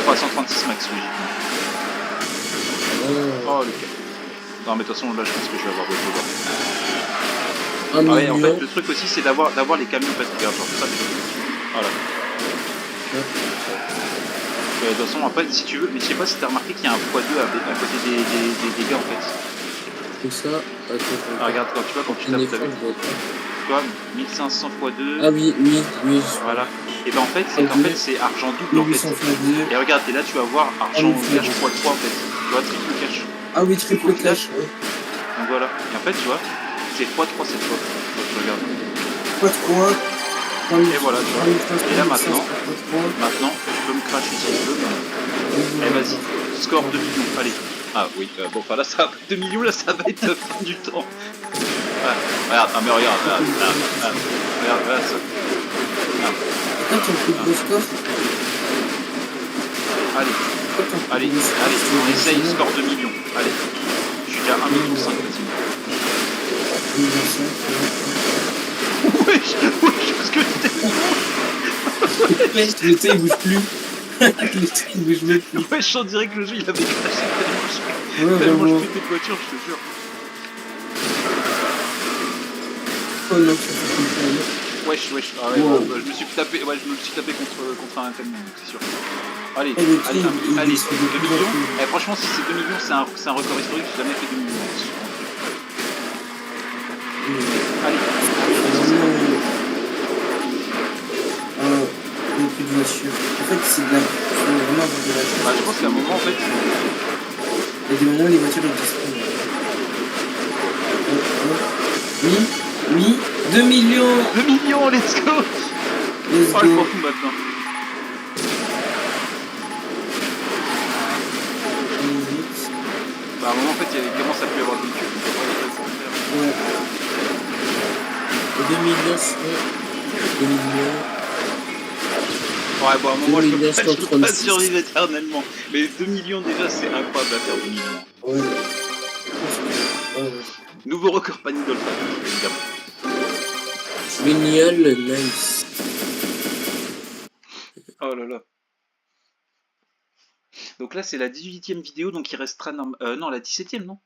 336 max, oui. Oh le cas. Non mais de toute façon là je pense que je vais avoir beaucoup de Ah ouais, en fait le truc aussi c'est d'avoir les camions en fait, regarde, genre ça. Voilà. De toute façon après si tu veux, mais je sais pas si t'as remarqué qu'il y a un x2 à côté des dégâts en fait. Tout ça, attends. Regarde quand tu tapes, t'as vu. Tu vois, 1500 x2. Ah oui. Voilà. Et ben en fait c'est argent double en fait. Et regarde, et là tu vas voir argent cash x3 en fait. Tu vois, triple cash. Ah oui, triple cash. Donc voilà. Et en fait tu vois, c'est x3 cette fois. Donc je regarde. x3. Et voilà, tu vois. Et là maintenant, tu peux me cracher si tu veux. Mais... Eh vas-y, score 2 millions, allez. Ah oui, bon, enfin là, ça, 2 millions, là, ça va être fin du temps. Regarde, mais regarde ça. Pourquoi ton plus gros score? Allez, on essaye, score 2 millions. Allez, je suis déjà à 1,5 million quasiment. Wesh, parce que le thé il bouge plus. Le thé il bouge même plus. Wesh, on dirait que le jeu il avait crashé tellement je pétais de voiture, je te jure. Oh non, ça fait Wesh, ah ouais, wow. je me suis tapé contre un camion, c'est sûr. Allez, 2 il millions. Eh, franchement, si c'est 2 millions, c'est un record historique, j'ai jamais fait 2 millions. Allez, il n'y a plus de voiture. En fait, c'est de la... Il faut vraiment avoir de la voiture. Bah, je pense qu'à un moment, en fait... Il y a des moments où les voitures existent. Oui, 2 millions. 2 millions, let's go. Let's oh, go. je m'en fous maintenant. Bah, à un moment, en fait, il commence à plus y avoir de véhicules. Ouais. 2 millions, c'est... 2 millions... Ouais, bon, à un moment, je peux pas survivre éternellement. Mais 2 millions, déjà, c'est incroyable à faire 2 millions. Ouais. Nouveau record Panic Dolphin, évidemment. Génial, nice. Oh là là. Donc là, c'est la 18e vidéo, donc il restera... non, la 17e, non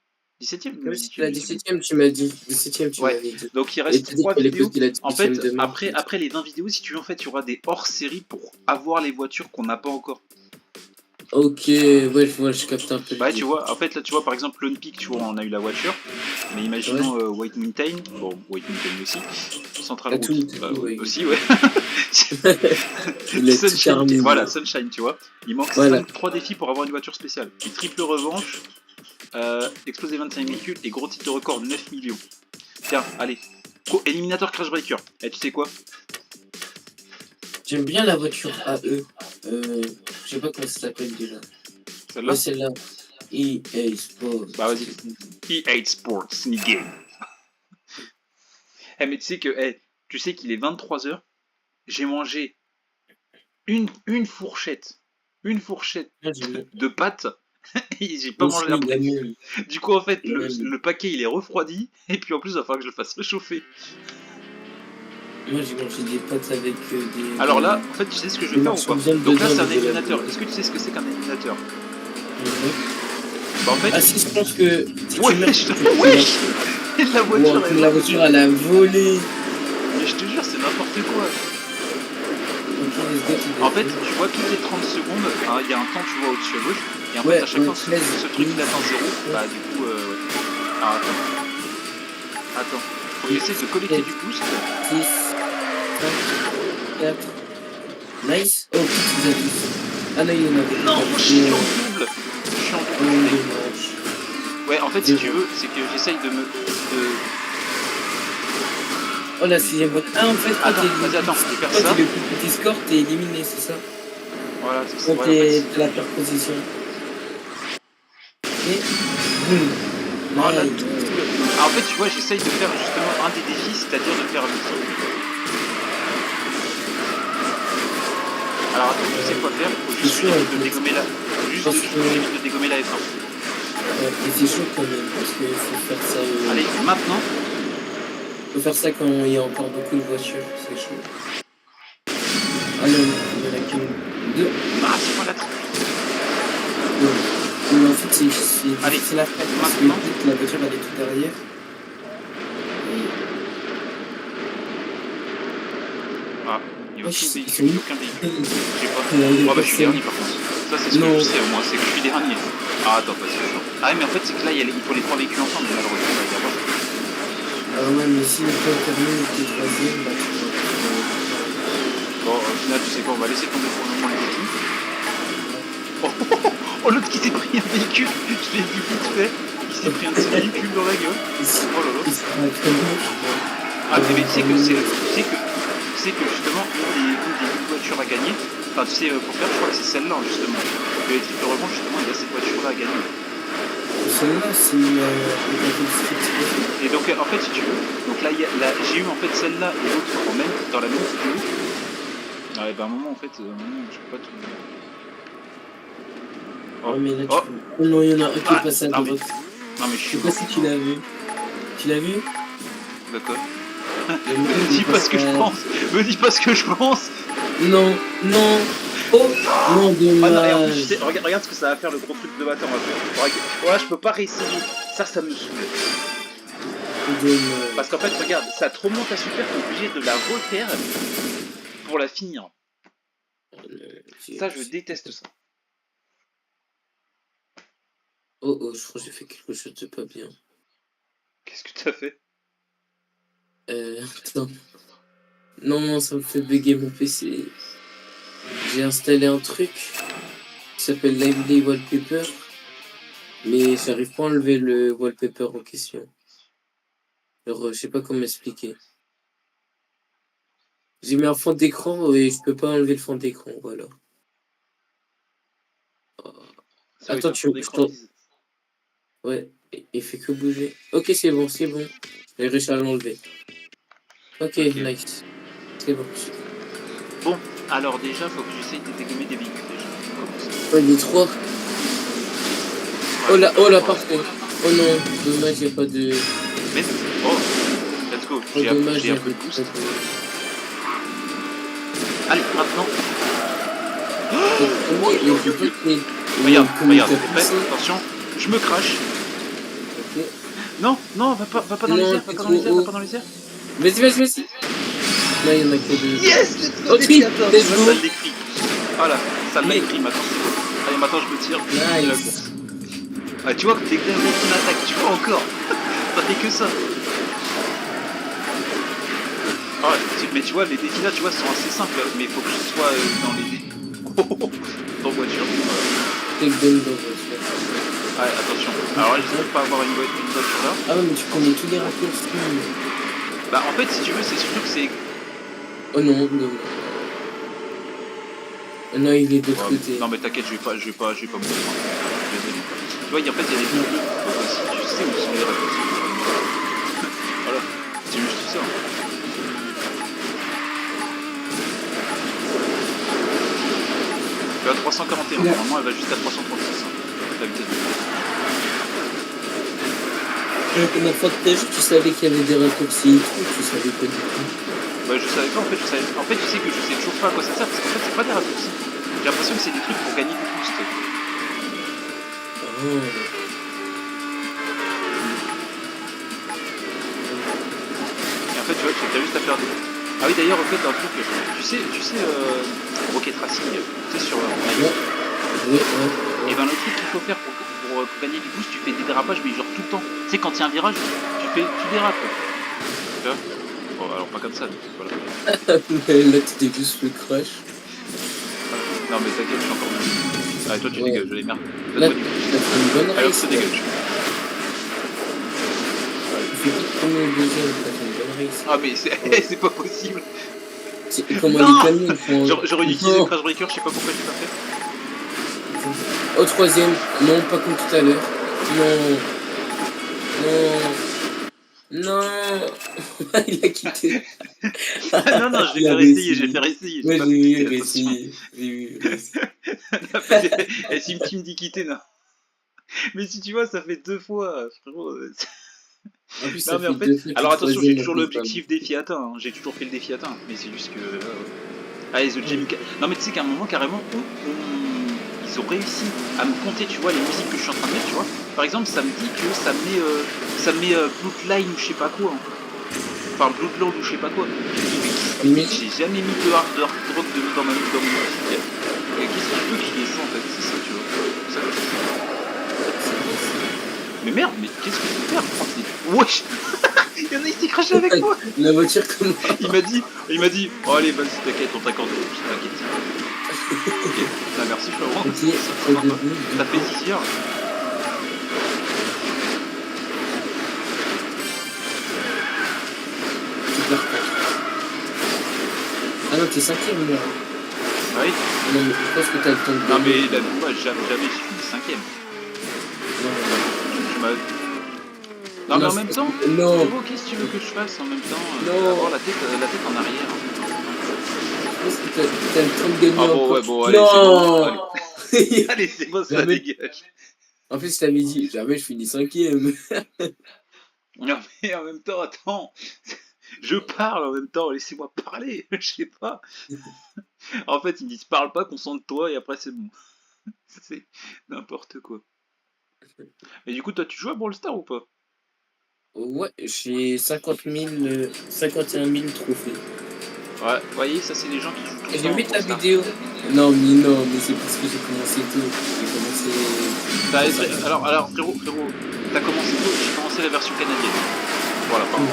17e La 17e, tu m'as dit. 17e, tu m'avais dit. Donc il reste 3 vidéos. En fait, après les 20 vidéos, si tu veux, en fait, il y aura des hors-séries pour avoir les voitures qu'on n'a pas encore. Ok, ouais, je capte un peu. Ouais, tu vois, en fait, là, tu vois, par exemple, Lone Peak, tu vois, on a eu la voiture. Mais imaginons White Mountain. Bon, White Mountain aussi. Central Route aussi, ouais. Sunshine, voilà, Sunshine, tu vois. Il manque 3 défis pour avoir une voiture spéciale. Une triple revanche, exploser 25 véhicules et gros titre de record 9 millions. Tiens, allez. Éliminateur Crash Breaker. Et tu sais quoi? J'aime bien la voiture AE. Je sais pas comment ça s'appelle déjà. Celle-là Ouais, celle-là. EA Sports. Bah vas-y. EA Sports, Nigga. Eh mais tu sais qu'il est 23h, j'ai mangé une fourchette. Une fourchette Moi, j'aime de pâtes et j'ai pas mangé aussi la après. même. Du coup en fait La même. le paquet il est refroidi et puis en plus il va falloir que je le fasse réchauffer. Moi, j'ai mangé des pâtes avec des. Alors là, en fait tu sais ce que je vais des faire ou morceaux pas? de viande Donc là dedans, c'est un mais de la éliminateur. viande. Est-ce que tu sais ce que c'est qu'un éliminateur? Mhm. Bah en fait... Ah si, je pense que si tu Wesh, meurs, tu wesh, la voiture wow, elle... la voiture, elle a volé. Mais je te jure c'est n'importe quoi. Ok, let's go, tu En fait, dois- tu vois toutes les 30 secondes, hein, il y a un temps, tu vois, au-dessus à gauche, et en fait, Ouais, à chaque fois ouais, que ce 13, truc il 12, atteint 0, bah du coup, ouais. Alors attends, faut que j'essaie de collecter 7, du boost. 6, 5, 4. Nice. Oh, petits abus. Ah non, il y en avait Non, pas. je suis en double. Je suis en Oh, double. dommage. Ouais, en fait, si tu veux, c'est que j'essaye de me... Oh, la sixième boîte. Ah, en fait, quand Attends, t'es vas-y, attends, je vais faire quand ça. t'es le plus petit score, t'es éliminé, c'est ça? Voilà, c'est ça. Quand Ouais, en fait, t'es à la pire position. Et boum. oh la Nice. double. Ah, en fait, tu vois, j'essaye de faire justement un des défis, c'est-à-dire de faire le truc. Alors attends, tu sais quoi faire? Faut juste éviter de dégommer la... Juste de dégommer la F1. Mais c'est chaud quand même, parce qu'il faut faire ça. Allez, maintenant. Faut faire ça quand il y a encore beaucoup de voitures, c'est chaud. Ah non, il y en a qu'une. Deux. Ah, c'est pas la triple. Mais en fait, c'est Allez, difficile à faire parce que maintenant. vite, la voiture elle est tout derrière. Ah, il n'y a Ouais, aucun c'est véhicule, où aucun véhicule. Et- Je sais pas. Il y a Oh bah je suis personne. dernier par contre. Ça c'est ce que Non. je sais moi, c'est que je suis dernier. Ah attends, parce que... Ah mais en fait c'est que là il faut les trois véhicules ensemble, mais malheureusement bah, il y a pas. Ah ouais, mais si le temps termine et que t'es troisième, bah tu vas. Bon, au final tu sais quoi, on va laisser tomber pour le moment les véhicules. Oh, l'autre qui s'est pris un véhicule, je l'ai vu vite fait. Il s'est pris un de ses véhicules dans la gueule. Oh là là. Il sera très bon. Ah mais tu sais que justement une des voitures à gagner, enfin tu sais pour faire je crois que c'est celle-là justement. Le triple rebond justement il y a cette voiture là à gagner. Celle-là, c'est Et donc en fait si tu veux, donc là, j'ai eu en fait celle-là et l'autre dans la même vidéo. Ah et bah à un moment en fait, je peux pas tout. Oh, mais là, tu Oh. peux... Oh non, il y en a un qui est passé à non, droite. Non mais je Je suis sais pas si tu l'as vu. Tu l'as vu? d'accord. Le mec, Me il dis pas ce que je passe à- pense. Me dis pas ce que je pense. Non, non. Oh, non, Ah non, et en plus, tu dommage. sais, regarde ce que ça va faire le gros truc de bâtard. Voilà, je peux pas réessayer. Ça me saoule. Dommage. Parce qu'en fait, regarde, ça te remonte à super, t'es obligé de la refaire pour la finir. Ça, je déteste ça. Oh, oh, je crois que j'ai fait quelque chose de pas bien. Qu'est-ce que t'as fait? Attends. Non, ça me fait bugger mon PC. J'ai installé un truc qui s'appelle Lively Wallpaper, mais j'arrive pas à enlever le wallpaper en question. Alors, je sais pas comment expliquer. J'ai mis un fond d'écran et je peux pas enlever le fond d'écran, voilà. Oh. Ça, Attends, tu Ouais, il fait que bouger. Ok, c'est bon, c'est bon. J'ai réussi à l'enlever. Ok, nice. C'est bon. Bon, alors déjà, faut que j'essaye de dégommer des véhicules déjà. Ouais, les trois. Oh là, parfait. Oh non, dommage, il n'y a pas de... Mais, oh, let's go, Oh, dommage, j'ai un peu de boost. Allez, maintenant. Regarde, t'es prêt? Attention, je me crache. Ok. Non, va pas dans les airs, va pas dans les airs. Vas-y. Là, il y en a que deux. Yes, let's go, Oh, tri, let's go. Ça l'écrit. Voilà, ça l'a écrit maintenant. Allez, maintenant je me tire. Nice. La course. Ah, tu vois que dès que t'as une attaque, tu vois encore. Ça fait que ça. Ah, mais tu vois, les défis là, tu vois, sont assez simples. Mais il faut que je sois dans les... dans voiture. Voilà. Ouais, attention. Alors là, j'espère pas avoir une voiture là. Ah ouais, mais tu connais tous les raccourcis. Bah en fait, si tu veux, c'est surtout que c'est... Oh non, non. Non, il est de l'autre Ouais, côté. non mais t'inquiète, je vais pas mourir. Désolé. Tu vois, en fait, il y a des trucs. Donc, si tu sais où sont les raccourcis. Voilà, c'est juste ça. Tu as 341, Là. normalement elle va jusqu'à 336. La vitesse de vitesse. La première fois que t'as joué, tu savais qu'il y avait des raccourcis et tout, tu savais pas du tout. Bah je savais pas, en fait, je savais. En fait, tu sais que je sais toujours pas à quoi ça sert, parce qu'en fait, c'est pas des raccourcis. J'ai l'impression que c'est des trucs pour gagner du boost. Oh. Et en fait, tu vois, tu as juste à faire des. Ah oui, d'ailleurs, en fait, un truc, tu sais, Rocket Racing, tu sais, sur iOS. Ouais. Et ben, le truc qu'il faut faire pour gagner du boost, tu fais des dérapages, mais genre tout le temps. Tu sais, quand il y a un virage, tu dérapes. Tu vois. Bon, alors pas comme ça, mais voilà. Mais là, t'étais juste le crash. Non, mais t'inquiète, je suis encore mieux. Ah, et toi, tu Ouais. dégages, les merdes. Là, Donne-moi du boost. t'as fait une bonne Allez, hop, race. ça là. dégage. Tu fais vite premier ou deuxième, t'as fait une bonne race. Ah, mais c'est c'est pas possible. Comment Non, les camions font. j'aurais utilisé le Non. crash breaker, je sais pas pourquoi j'ai pas fait. Au troisième, non, pas comme tout à l'heure. Non. Il a quitté. Ah, non, non, je vais Il a faire essayer, réussi. j'ai fait essayer, j'ai Ouais, pas j'ai fait vu quitter, attention. réussi. J'ai vu réussi. Et si tu me dis quitter, non. Mais si tu vois, ça fait 2 fois, frérot. En plus, Non, ça mais fait en fait, 2 fois que alors le attention, j'ai troisième, en toujours plus, l'objectif défi atteint, hein. J'ai toujours fait le défi atteint, mais c'est juste que. Allez, The Jamie. Non, mais tu sais qu'à un moment, carrément, ils ont réussi à me compter, tu vois, les musiques que je suis en train de mettre, tu vois. Par exemple, ça me dit que ça me met Bloodline ou je sais pas quoi. Hein. Enfin, Bloodlord ou je sais pas quoi. Les Mais musiques. j'ai jamais mis de hard rock dans ma musique. Et qu'est-ce que tu veux que je laisse ça en fait? C'est ça, tu vois. C'est ça que je fais. Mais merde, mais qu'est-ce que je peux faire? Oh, wesh. Il y en a qui s'est craché avec moi. La voiture comme Il m'a dit, oh allez, vas-y, t'inquiète, on t'accorde. Je t'inquiète. Ok, ah, merci, Florent. Ok, Ça au sympa. début. T'as fait zizir. Tu perds pas. Ah non, t'es cinquième là. Ah oui. Non, mais je pense que t'as le temps de Non, gagner. mais là, moi, jamais j'ai fini 5ème. Non, Tu m'as. Non, mais en même temps, non. frérot, qu'est-ce que tu veux que je fasse en même temps? Non. Avoir la tête en arrière. Je pense que t'as le temps de gagner Ah bon, encore. ouais, bon, allez, Non. c'est bon. Allez, c'est bon, ça Jamais. dégage. En plus, je t'avais dit, jamais je finis cinquième. Non, mais en même temps, attends. Je parle en même temps, laissez-moi parler. Je sais pas. En fait, ils me disent parle pas, concentre-toi et après c'est bon. C'est n'importe quoi. Et du coup, toi, tu joues à Brawl Stars ou pas? Ouais, j'ai 51 000 trophées. Ouais, vous voyez, ça c'est les gens qui jouent tout le J'ai temps à vu Brawl ta Stars. vidéo. Non, mais c'est parce que j'ai commencé tôt. J'ai commencé. Alors frérot, t'as commencé tôt, j'ai commencé la version canadienne. Voilà, par contre.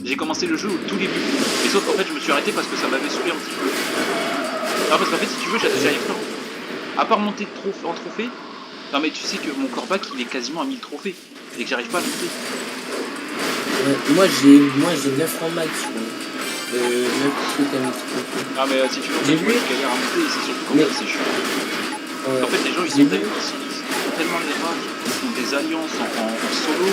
J'ai commencé le jeu au tout début. Et sauf qu'en fait, je me suis arrêté parce que ça m'avait saoulé un petit peu. Non, parce qu'en fait, si tu veux, j'arrive pas. À part monter en trophée. Non, mais tu sais que mon corbac il est quasiment à 1000 trophées. Et que j'arrive pas à monter. Moi j'ai 9 en max, je crois. 9 trucs à mettre. Ah, mais si tu veux, en J'ai fait, moi vu. je galère à monter et c'est surtout qu'en Mais- fait, c'est chiant. Ouais. En fait, les gens ils J'ai sont, vu. ils sont tellement des rares, ils font des alliances en solo.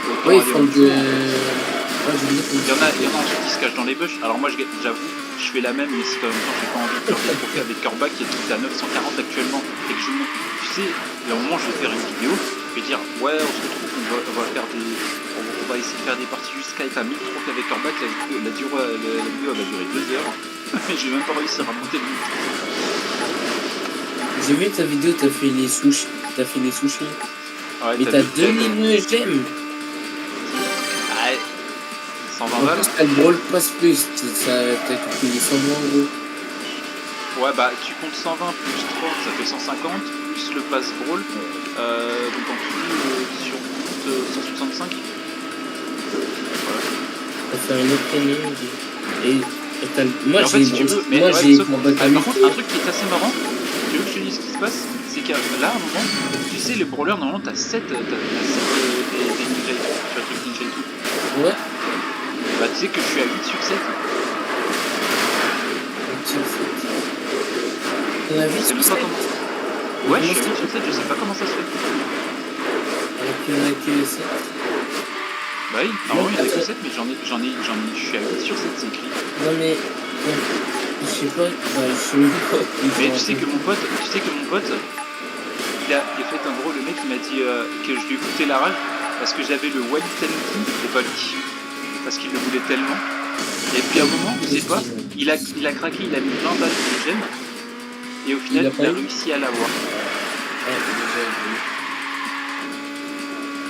Autant Ouais, ils aller font en de. duo. Ouais, j'ai vu Il y en a ensuite qui se cachent dans les bush. Alors moi j'avoue, je fais la même, mais c'est quand même temps j'ai pas envie de faire des trophées avec Corbac qui est à 940 actuellement et que je monte. Tu sais, il y a un moment je vais faire une vidéo, je vais dire ouais on se retrouve, on va faire des. On va essayer de faire des parties jusqu'à être à 1000 trophées avec Corbac, la vidéo elle va durer 2 heures. Et j'ai même pas réussi à remonter le 1000 trophées. J'ai vu ta vidéo, t'as fait les sushis. Ouais, Mais t'as 2000 j'aime. Ouais, 120 En balles. plus, t'as le Brawl Pass Plus. T'as payé 120 €. Ouais, bah tu comptes 120 plus 30, ça fait 150, plus le pass brawl. Donc en tout, sur compte 165. Voilà. T'as fait un autre training. Moi Et en fait, si tu veux, mais ouais, j'ai sauf- combattu par contre, un truc qui est assez marrant, tu veux que je te dise ce qui se passe, c'est que là, à un moment, tu sais, les brawlers, normalement, t'as 7 des ninja et tout, tu vois, truc ninja et tout. Ouais. Bah, tu sais que je suis à 8 sur 7. On a vu Je sais ce même que pas c'est. comment. Ouais, je suis à 8 sur 7, je sais pas comment ça se fait. Alors qu'il y en a que 7. Bah oui, normalement il y en a que Attends. 7, mais je suis à 8 sur 7, c'est écrit. Non mais, je sais pas, bah, je sais même pas. Mais tu sais que mon pote, il a fait un gros, le mec il m'a dit que je lui foutais la rage parce que j'avais le Wild Tanuki et pas lui. Parce qu'il le voulait tellement. Et puis à un moment, tu sais pas, il a craqué, il a mis 20 balles de gemme et au final il a réussi à l'avoir. Ah, déjà,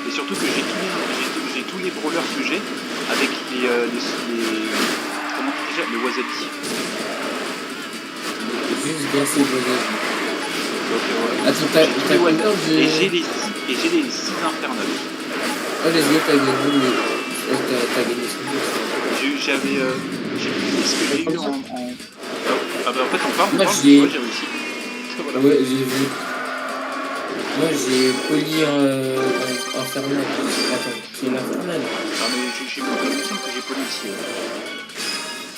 Et surtout que j'ai tous les brawlers que j'ai avec comment on dit déjà, le wasabi. juste grâce au voyage. Donc, Attends, j'ai tous t'as les combien wasabi de... et j'ai les 6 infernales. Oh, les gars, t'as gagné, mais... t'as gagné son jeu. J'avais j'ai plus ce que j'ai eu en... Ah bah en fait on parle, Moi, tu vois, j'ai réussi. Voilà. Ouais, j'ai vu. Moi, j'ai poli infernal. Attends, c'est l'infernal. Ah mais j'ai il me semble que j'ai poli ici.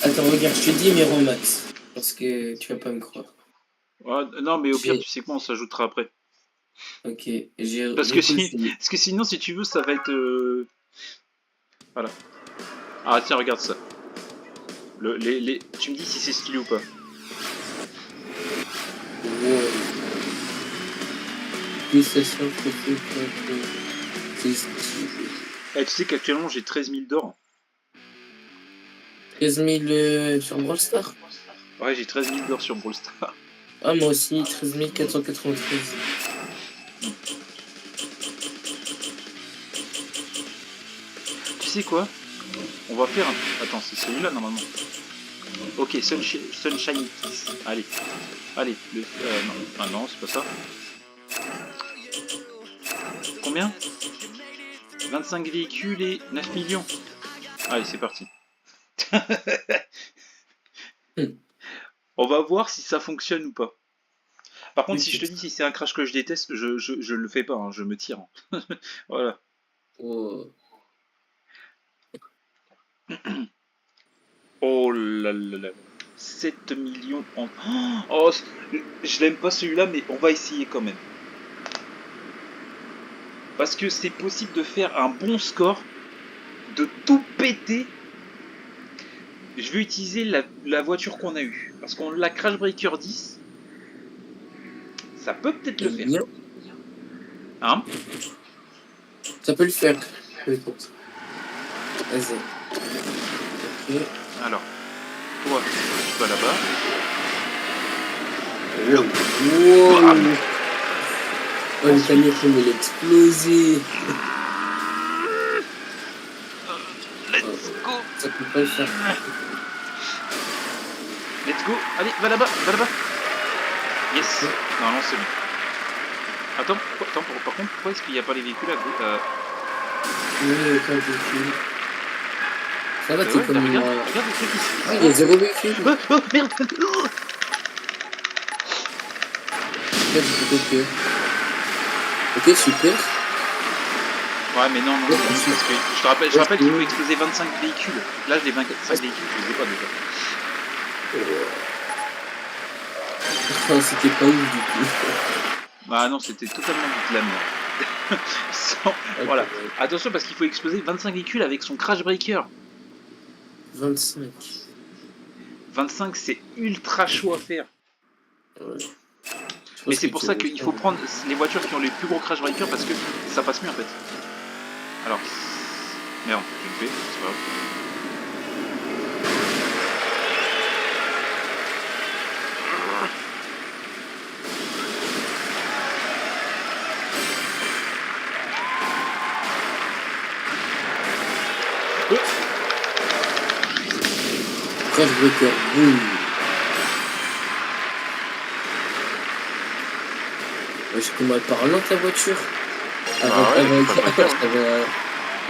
Attends, regarde, je te dis mes romax. Parce que tu vas pas me croire. Ah, non mais au pire J'ai... tu sais quoi, on s'ajoutera après. Ok, j'ai Parce que sinon si tu veux ça va être... Voilà. Ah tiens regarde ça. Tu me dis si c'est stylé ou pas. Wow. Puis ça sort c'est stylé. Eh, tu sais qu'actuellement j'ai 13 000 d'or. 13 000 sur Brawl Stars. Ouais j'ai 13 000 d'or sur Brawl Stars. Ah, moi aussi, 13 493. Tu sais quoi? On va faire un... Attends, c'est celui-là normalement. Ok, Sunshine Kiss. Allez. Allez. Non. Ah non, c'est pas ça. Combien? 25 véhicules et 9 millions. Allez, c'est parti. On va voir si ça fonctionne ou pas. Par contre, si je te dis si c'est un crash que je déteste, je le fais pas, hein, je me tire. Voilà. Oh. Oh là là là. 7 millions en... Oh, je l'aime pas celui-là, mais on va essayer quand même. Parce que c'est possible de faire un bon score, de tout péter. Je vais utiliser la voiture qu'on a eue. Parce qu'on l'a Crash Breaker 10. Ça peut peut-être le faire. Bien. Hein? Ça peut le faire. Vas-y. Ok. Alors, toi, tu vas là-bas. Wow. Bam. Oh, le camion comme il a explosé. Let's go. Ça peut pas le faire. Let's go. Allez, va là-bas, va là-bas. Yes. Normalement, c'est bon. Attends, par contre, pourquoi est-ce qu'il n'y a pas les véhicules à gauche Oui, aucun véhicule. Ça va, t'es ouais, comme regarde, moi. regarde le truc ici. Ah, il y a 0 véhicule. Oh merde. Ok, super. Ouais, mais non, c'est juste parce que je te rappelle qu'il faut exploser 25 véhicules. Là, les 25 véhicules, je les ai pas déjà. Oh, c'était pas ouf du coup. Bah non, c'était totalement de la merde. Voilà. Attention parce qu'il faut exploser 25 véhicules avec son Crash Breaker. 25. 25, c'est ultra chaud à faire. Ouais. Mais c'est pour ça qu'il faut prendre les voitures qui ont les plus gros Crash Breaker parce que ça passe mieux en fait. Alors, merde, je le fais, c'est pas grave. Crash Breaker, boum. Wesh, comment elle part lente la voiture. Elle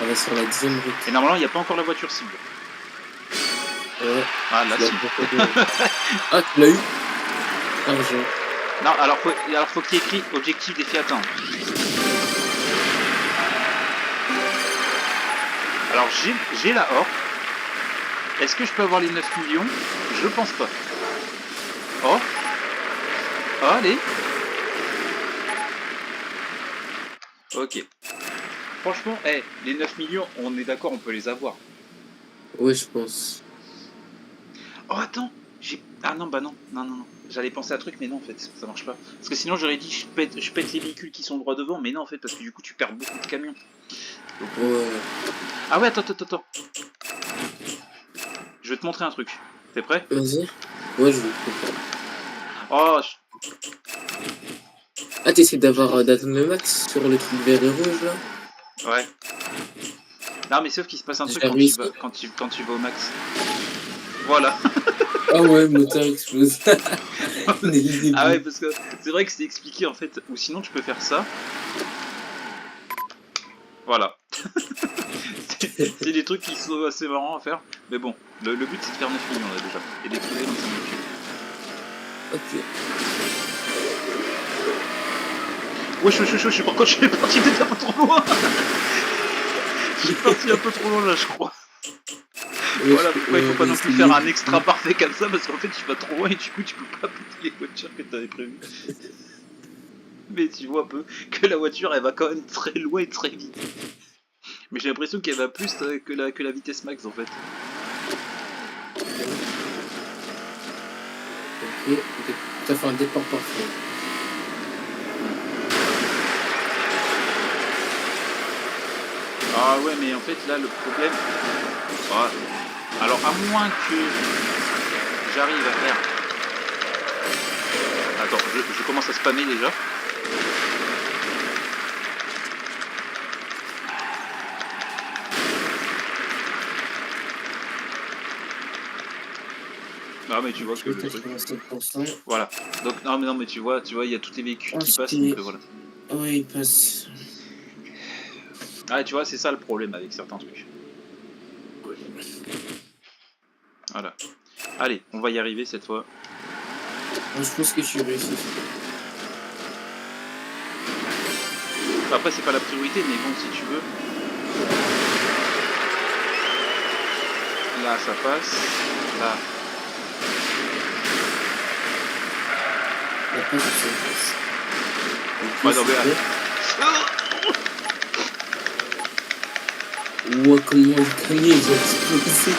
va sur la 10e route. Et normalement, il n'y a pas encore la voiture cible. Ouais. Ah là, si. Ah, tu l'as eu. Argent. Non, alors faut qu'il y ait écrit objectif défi atteint. Alors j'ai la or. Est-ce que je peux avoir les 9 millions? Je pense pas. Oh. Ah, allez. Ok. Franchement, les 9 millions, on est d'accord, on peut les avoir. Ouais, je pense. Oh, attends, ah non, bah non, non, non, non. J'allais penser à un truc, mais non, en fait, ça marche pas. Parce que sinon, j'aurais dit, je pète les véhicules qui sont droit devant, mais non, en fait, parce que du coup, tu perds beaucoup de camions. Donc, Ouais. ah ouais, attends. Je vais te montrer un truc. T'es prêt? Vas-y. Ouais, je vous comprends. Oh, Ah, t'essaies d'atteindre le max sur le truc vert et rouge, là? ouais. Non, mais sauf qu'il se passe un truc J'ai quand tu réussi. vas, quand tu vas au max. Voilà. Ah ouais, le moteur explose. Dès le Ah ouais, début. parce que c'est vrai que c'est expliqué, en fait. Ou sinon, tu peux faire ça. Voilà. C'est des trucs qui sont assez marrants à faire. Mais bon, le but, c'est de faire 9 millions, là, déjà. Et les trouver, donc ça me tue. Ok. Ouais, je sais pas quand je suis parti peut-être un peu trop loin. Je suis parti un peu trop loin là, je crois. Voilà pourquoi il faut pas non plus faire un extra parfait comme ça, parce qu'en fait tu vas trop loin et du coup tu peux pas péter les voitures que t'avais prévues. Mais tu vois un peu que la voiture elle va quand même très loin et très vite. Mais j'ai l'impression qu'elle va plus que la vitesse max en fait. Ok. T'as fait un départ parfait. Ah ouais, mais en fait là le problème. Ah, alors à moins que j'arrive à faire. Attends, je commence à spammer déjà. Non mais tu vois que le truc. 87%. Voilà. Donc non mais tu vois, il y a tous les véhicules qui passent, donc Ensuite, voilà. ouais, il passe. Ah tu vois, c'est ça le problème avec certains trucs. Voilà. Allez, on va y arriver cette fois. Moi, je pense que je suis réussi. Après c'est pas la priorité, mais bon si tu veux. Là ça passe. Là. La passe, ça passe. Ok, Ouais, non, mais super. Ah Ouah, comment le camion ils ont explosé.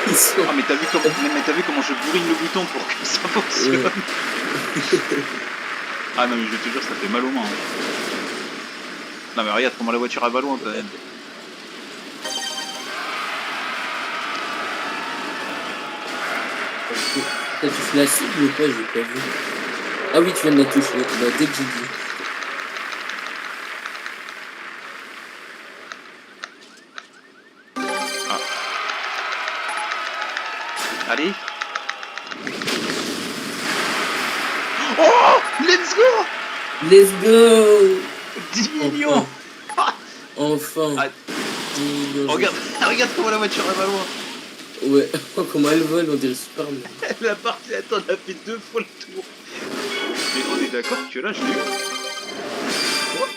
Ils sont. mais t'as vu comment je bourrine le bouton pour que ça fonctionne. Ouais. Ah non mais je te jure ça fait mal aux mains. Hein. Non mais regarde comment la voiture elle va loin quand même. T'as touché la cible ou pas? J'ai pas vu. Ah oui, tu viens de la toucher. Bah, dès que j'ai dit. Ah. Allez. Oh let's go. Let's go! 10 millions. Enfin. Ah, 10 millions. regarde, regarde comment la voiture elle va loin. Ouais, comment elle vole, on dirait Superman. Elle a parti, attends, elle a fait 2 fois le tour. Mais on est d'accord que là je l'ai eu. Quoi?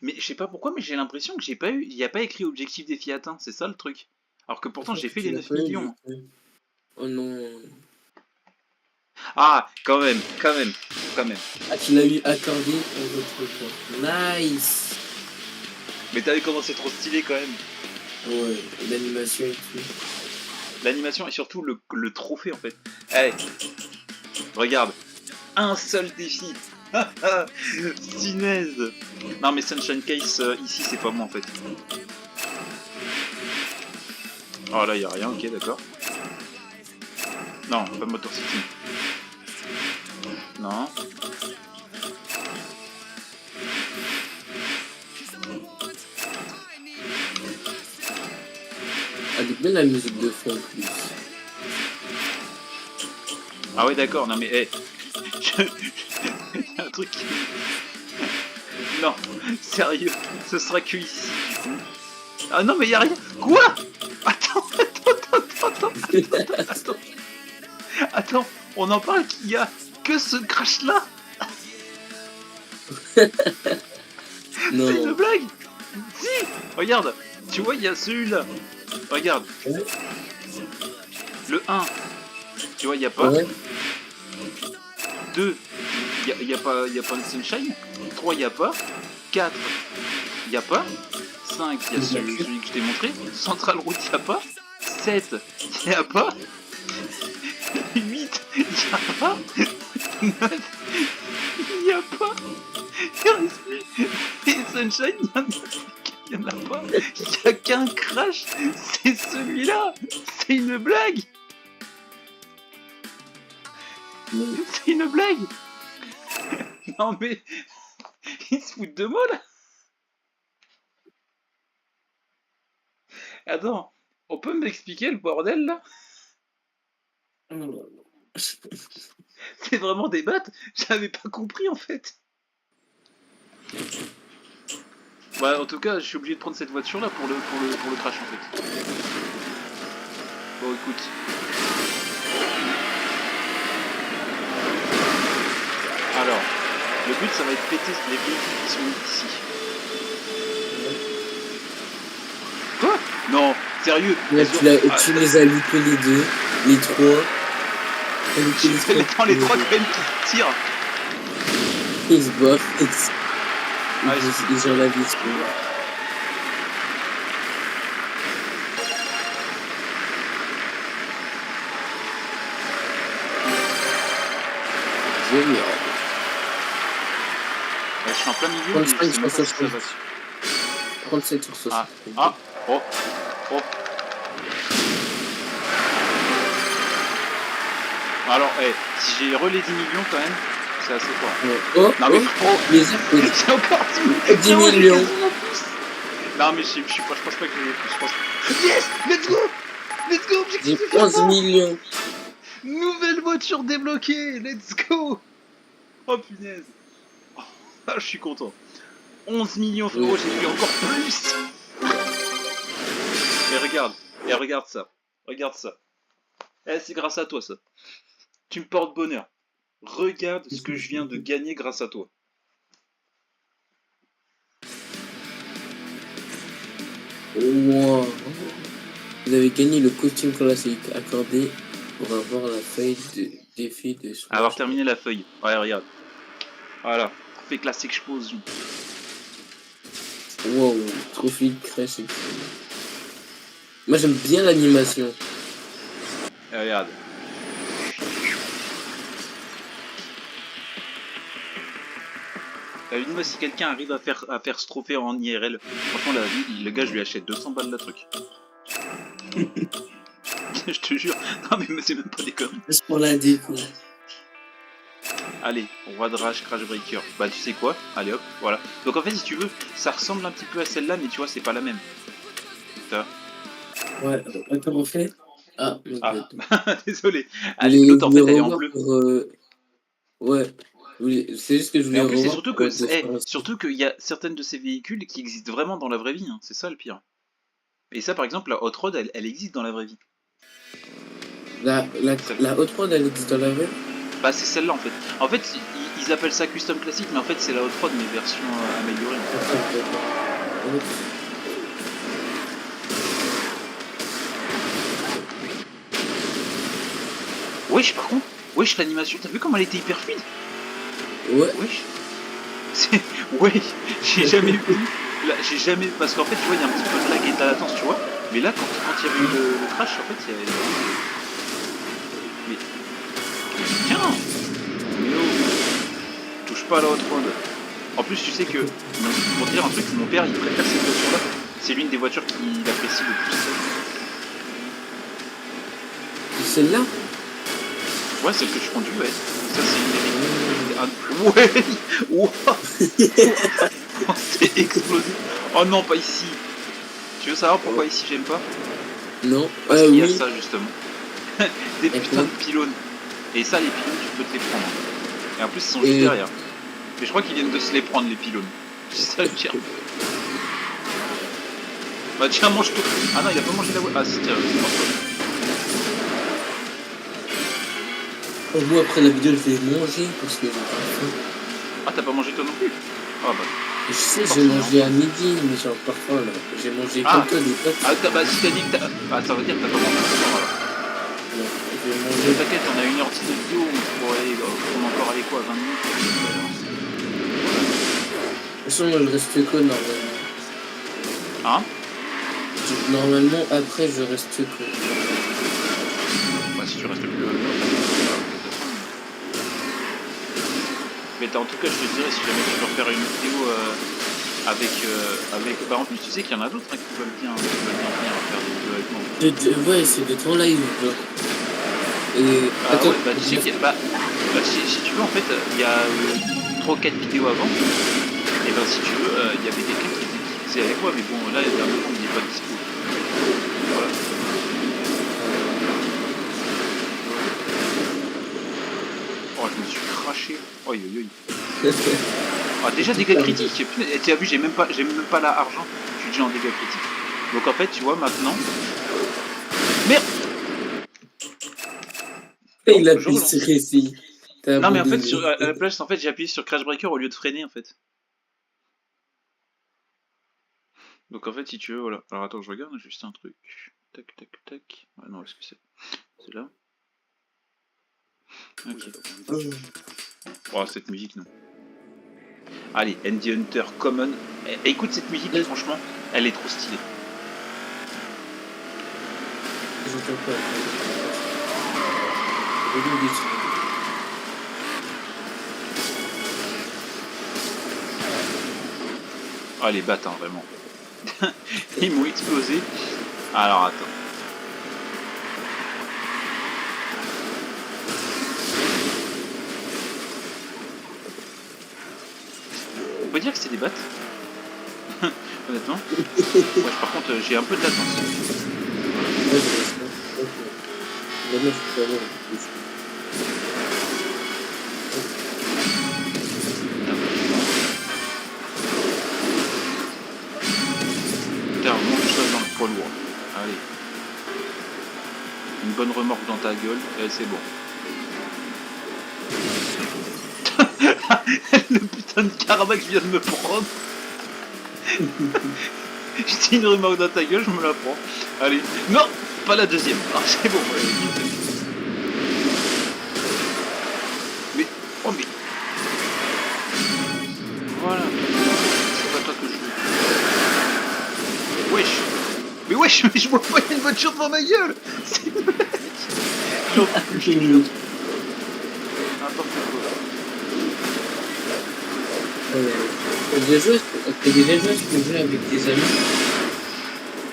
Mais je sais pas pourquoi, mais j'ai l'impression que j'ai pas eu. Il n'y a pas écrit objectif défi atteint, c'est ça le truc. Alors que Je pourtant pense j'ai que fait tu les l'as 9 pas eu, du millions. coup. Oh non. Ah, quand même, quand même, quand même. Ah, tu l'as eu accordé aux autres points. Nice! Mais t'as vu comment c'est trop stylé quand même. Ouais, l'animation et tout. L'animation et surtout le trophée en fait. Allez, regarde. Un seul défi. Sinaise. Non mais Sunshine Case ici c'est pas moi en fait. Oh là y a rien, ok d'accord. Non, pas Motor City. Non. Avec bien la musique de fond en plus. Ah ouais d'accord, non mais un truc qui... Non, sérieux, ce sera que ici du coup. Ah non mais y a rien. Quoi? Attends. Attends, on en parle qu'il y a que ce crash là. C'est une Non. blague. Si, regarde, tu vois il y a celui-là. Regarde. Ouais. Le 1. Tu vois, il n'y a pas. Ouais. 2, y a pas une Sunshine. 3, y a pas. 4, y a pas. 5, y a celui que je t'ai montré. Central Route, y a pas. 7, y a pas. 8, y a pas. 9, y a pas. Il reste plus. Et Sunshine, y en a pas. Y a qu'un crash. C'est celui-là. C'est une blague. C'est une blague. Non mais... Ils se foutent de moi là. Attends, on peut m'expliquer le bordel là? C'est vraiment des battes? J'avais pas compris en fait. Bah en tout cas, je suis obligé de prendre cette voiture là pour le crash en fait. Bon écoute. Alors, le but ça va être péter les véhicules qui sont ici. Quoi? Non, sérieux? Là, tu les as loupés les deux, les trois. Attends, les trois quand même qui se tirent. Ils se boffent. Ils ont la vie. Génial. Je suis en plein milieu. 35 sur 60. 37 sur 60. Ah, oh. Alors, si j'ai relais 10 millions quand même, c'est assez fort. Oh, non mais les j'ai encore 10 millions. Non mais je pense pas que j'ai plus. Je pense... Yes, let's go, j'ai 11 millions. Nouvelle voiture débloquée, let's go. Oh punaise. Ah, je suis content. 11 millions frérot, j'ai eu encore plus. Et regarde ça. Regarde ça. C'est grâce à toi ça. Tu me portes bonheur. Regarde ce que je viens de gagner grâce à toi. Wow. Vous avez gagné le costume classique accordé pour avoir la feuille de défi de son. Alors terminé la feuille. Ouais, regarde. Voilà. Fait classique explosion. Wow, trophée de crash. Moi j'aime bien l'animation. Et regarde. Moi si quelqu'un arrive à faire ce trophée en IRL, franchement le gars je lui achète 200 balles le truc. Je te jure, non mais c'est même pas des conneries. C'est pour la déco. Allez, roi de rage, crash breaker. Bah tu sais quoi? Allez hop, voilà. Donc en fait si tu veux, ça ressemble un petit peu à celle-là, mais tu vois c'est pas la même. Putain. Ouais, comment on fait? Ah. Désolé. Allez, l'autre en fait elle est en bleu. Ouais. C'est juste que je voulais en plus, c'est revoir. surtout qu'il y a certaines de ces véhicules qui existent vraiment dans la vraie vie, hein. C'est ça le pire. Et ça, par exemple, la Hot Rod, elle existe dans la vraie vie. La Hot Rod, elle existe dans la vraie? Bah, c'est celle-là en fait. En fait, ils appellent ça Custom Classic, mais en fait, c'est la Hot Rod, mais version améliorée. En fait. Wesh, par contre, wesh, l'animation, t'as vu comment elle était hyper fluide? Ouais. Wesh. Ouais, j'ai jamais vu. J'ai jamais. Parce qu'en fait, tu vois, il y a un petit peu de lag et de la latence, tu vois. Mais là, quand il y avait eu le crash, en fait, il y avait. Mais. Tiens. Mais oh. Touche pas à la Hot Rod. En plus, tu sais que. Pour te dire un truc, mon père, il préfère cette voiture-là. C'est l'une des voitures qu'il apprécie le plus. Celle-là? Ouais, celle que je conduis, ouais. Ça, c'est une des... Ouais. Wow. C'est explosé. Oh non, pas ici. Tu veux savoir pourquoi ici j'aime pas? Non. Parce qu'il y a oui. ça, justement. Des putains de pylônes. Et ça, les pylônes, tu peux te les prendre. Et en plus, ils sont juste derrière. Mais je crois qu'ils viennent de se les prendre, les pylônes. C'est ça le pire. Bah tiens, mange tout. Ah non, il a pas mangé la voie. Ah, c'est tiens, Moi après la vidéo je vais manger parce que j'ai pas faim. Ah t'as pas mangé toi non plus? Ah bah. Je sais, j'ai mangé à midi, mais j'ai encore faim là. J'ai mangé comme toi des pâtes. Ah bah si t'as dit que t'as... Ah ça veut dire que t'as pas mangé. Voilà. vais manger. T'inquiète, on a 1h10 de vidéo, on va encore aller quoi, 20 minutes. De toute façon, moi, je reste que normalement. Hein? Normalement, après, je reste que. Bah si tu restes plus mais en tout cas, je te dirais, si jamais tu veux refaire une vidéo avec... Bah en plus, tu sais qu'il y en a d'autres qui veulent bien venir faire des vidéos avec moi. Ouais, c'est de ton live, genre. Et attends, ouais, bah tu sais qu'il y a... si tu veux, en fait, il y a 3 ou 4 vidéos avant. Et ben si tu veux, il y avait quelqu'un qui faisait avec moi, mais bon, là, il y a un moment, il n'est pas dispo. Voilà. Oh, je me suis craché. Oi, oi, oi. Ah, déjà, dégâts critiques. Tu as vu, j'ai même pas la argent. Je suis déjà en dégâts critiques. Donc, en fait, tu vois, maintenant... Merde! il a Je relance. pu se réessayer. Non, mais en fait, à la place, en fait, j'ai appuyé sur Crash Breaker au lieu de freiner, en fait. Donc, en fait, si tu veux, voilà. Alors, attends, je regarde juste un truc. Tac, tac, tac. Ouais, non, est-ce que c'est... C'est là? Ok. Oh, cette musique, non. Allez, Andy Hunter Common. Écoute cette musique, franchement, elle est trop stylée. J'entends pas. Ah, les bâtards, vraiment. Ils m'ont explosé. Alors, attends. On peut dire que c'est des battes. Honnêtement. Ouais, par contre, j'ai un peu de latence. Putain, on mange ça dans le poids lourd. Allez. Une bonne remorque dans ta gueule, et c'est bon. Le putain de karma que je viens de me prendre. J'ai une remorque dans ta gueule, je me la prends. Allez. Non, pas la deuxième. Ah, c'est bon. Mais, oh mais. Voilà. C'est pas toi que je veux. Wesh. Mais wesh, mais je vois pas une voiture devant ma gueule. C'est une blague. J'en peux plus, je te jure. N'importe quoi. T'as déjà joué à ce jeu avec des amis?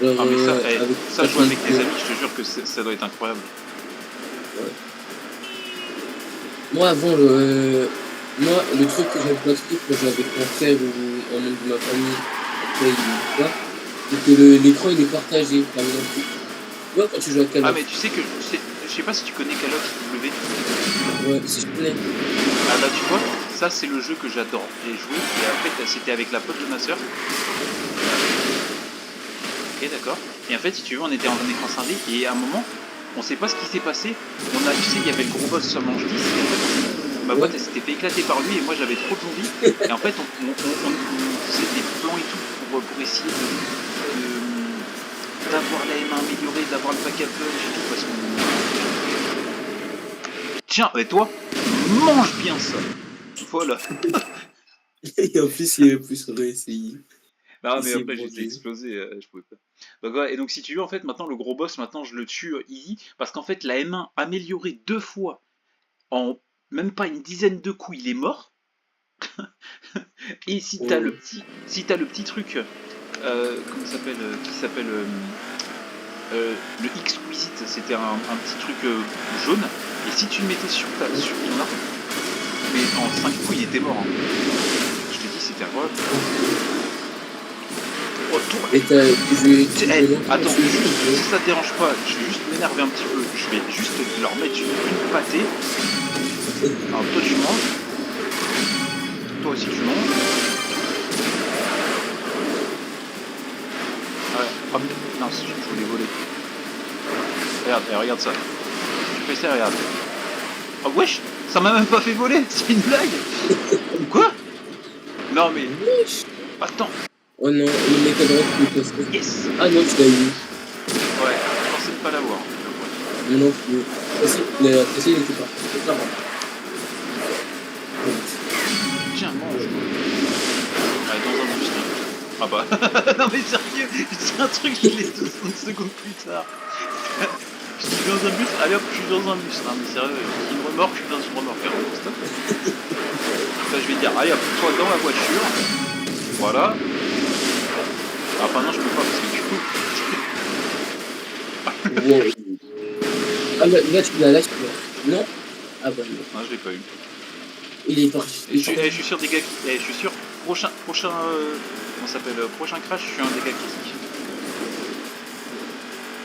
Genre, Ah mais ça, avec ça jouer avec tes amis, je te jure que ça doit être incroyable. Ouais. Moi avant le truc que j'avais pas trop quand j'avais avec mon frère ou un membre de ma famille, après il quoi, c'est que l'écran il est partagé, par exemple. Tu vois quand tu joues à Call of. Ah mais tu sais que, je sais pas si tu connais Call of W. Ouais, si je connais. Ah bah tu vois, ça c'est le jeu que j'adore. J'ai joué et après c'était avec la pote de ma soeur. Ok d'accord. Et en fait si tu veux on était en écran scindé et à un moment on sait pas ce qui s'est passé. On a, tu sais, il y avait le gros boss sur manche 10 et en fait ma boîte elle s'était fait éclater par lui et moi j'avais trop de zombies. Et en fait on faisait des plans et tout pour essayer d'avoir la M1 améliorée, d'avoir le pack à punch et tout parce qu'on... Tiens, et toi, mange bien ça. Voilà. Et en plus il a pu se réessayer. Non mais C'est après bon, j'étais explosé, je pouvais pas. Donc, ouais, et donc si tu veux en fait maintenant le gros boss maintenant je le tue easy parce qu'en fait la M1 améliorée 2 fois en même pas une dizaine de coups il est mort. Et si t'as le petit truc comment ça s'appelle qui s'appelle le Exquisite, c'était un petit truc jaune et si tu le mettais sur ton arme mais en 5 coups il était mort hein. Je te dis c'était incroyable. Oh, attends, si ça te dérange pas, je vais juste m'énerver un petit peu, je vais juste leur mettre une pâtée. Alors toi tu manges, toi aussi tu manges. Ouais, hop, non, je voulais voler. Regarde ça. Je fais ça, regarde. Oh wesh, ça m'a même pas fait voler, c'est une blague. Quoi? Non mais... Attends. Oh non, le mec à droite qui est passé. Yes. Ah non, tu l'as eu. Ouais, je pensais ne pas l'avoir. Mais non plus. Précis, il n'était pas. C'est clairement. Tiens, mange. Allez, dans un bus. Ah bah. Non mais sérieux, c'est un truc, je l'ai 60 secondes plus tard. Je suis dans un bus, allez hop, je suis dans un bus. Non mais sérieux, je suis une remorque, je suis dans une remorque. Alors, stop. Là, je vais dire, allez hop, toi dans la voiture. Voilà. Ah, enfin non, je peux pas parce que du coup. Wow. Ah là, tu l'as, non? Ah bah non. Non, je l'ai pas eu. Il est parti. Et je suis sûr des gars qui. Je suis sûr, prochain. Comment ça s'appelle prochain crash, je suis un des gars critiques.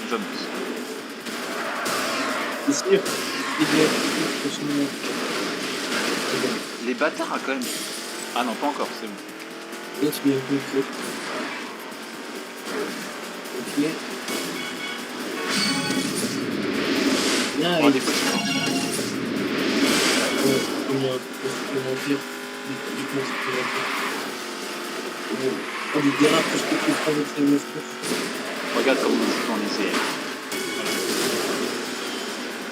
J'annonce. C'est sûr. Les bâtards, quand même. Ah non, pas encore, c'est bon. L'autre, il est un peu creux. Ok. Là, Oh, des fois, c'est bon. comment dire du coup, c'est plus rapide. Oh, des dérapages que tu prends avec les monstres. Regarde comment on est dans les airs.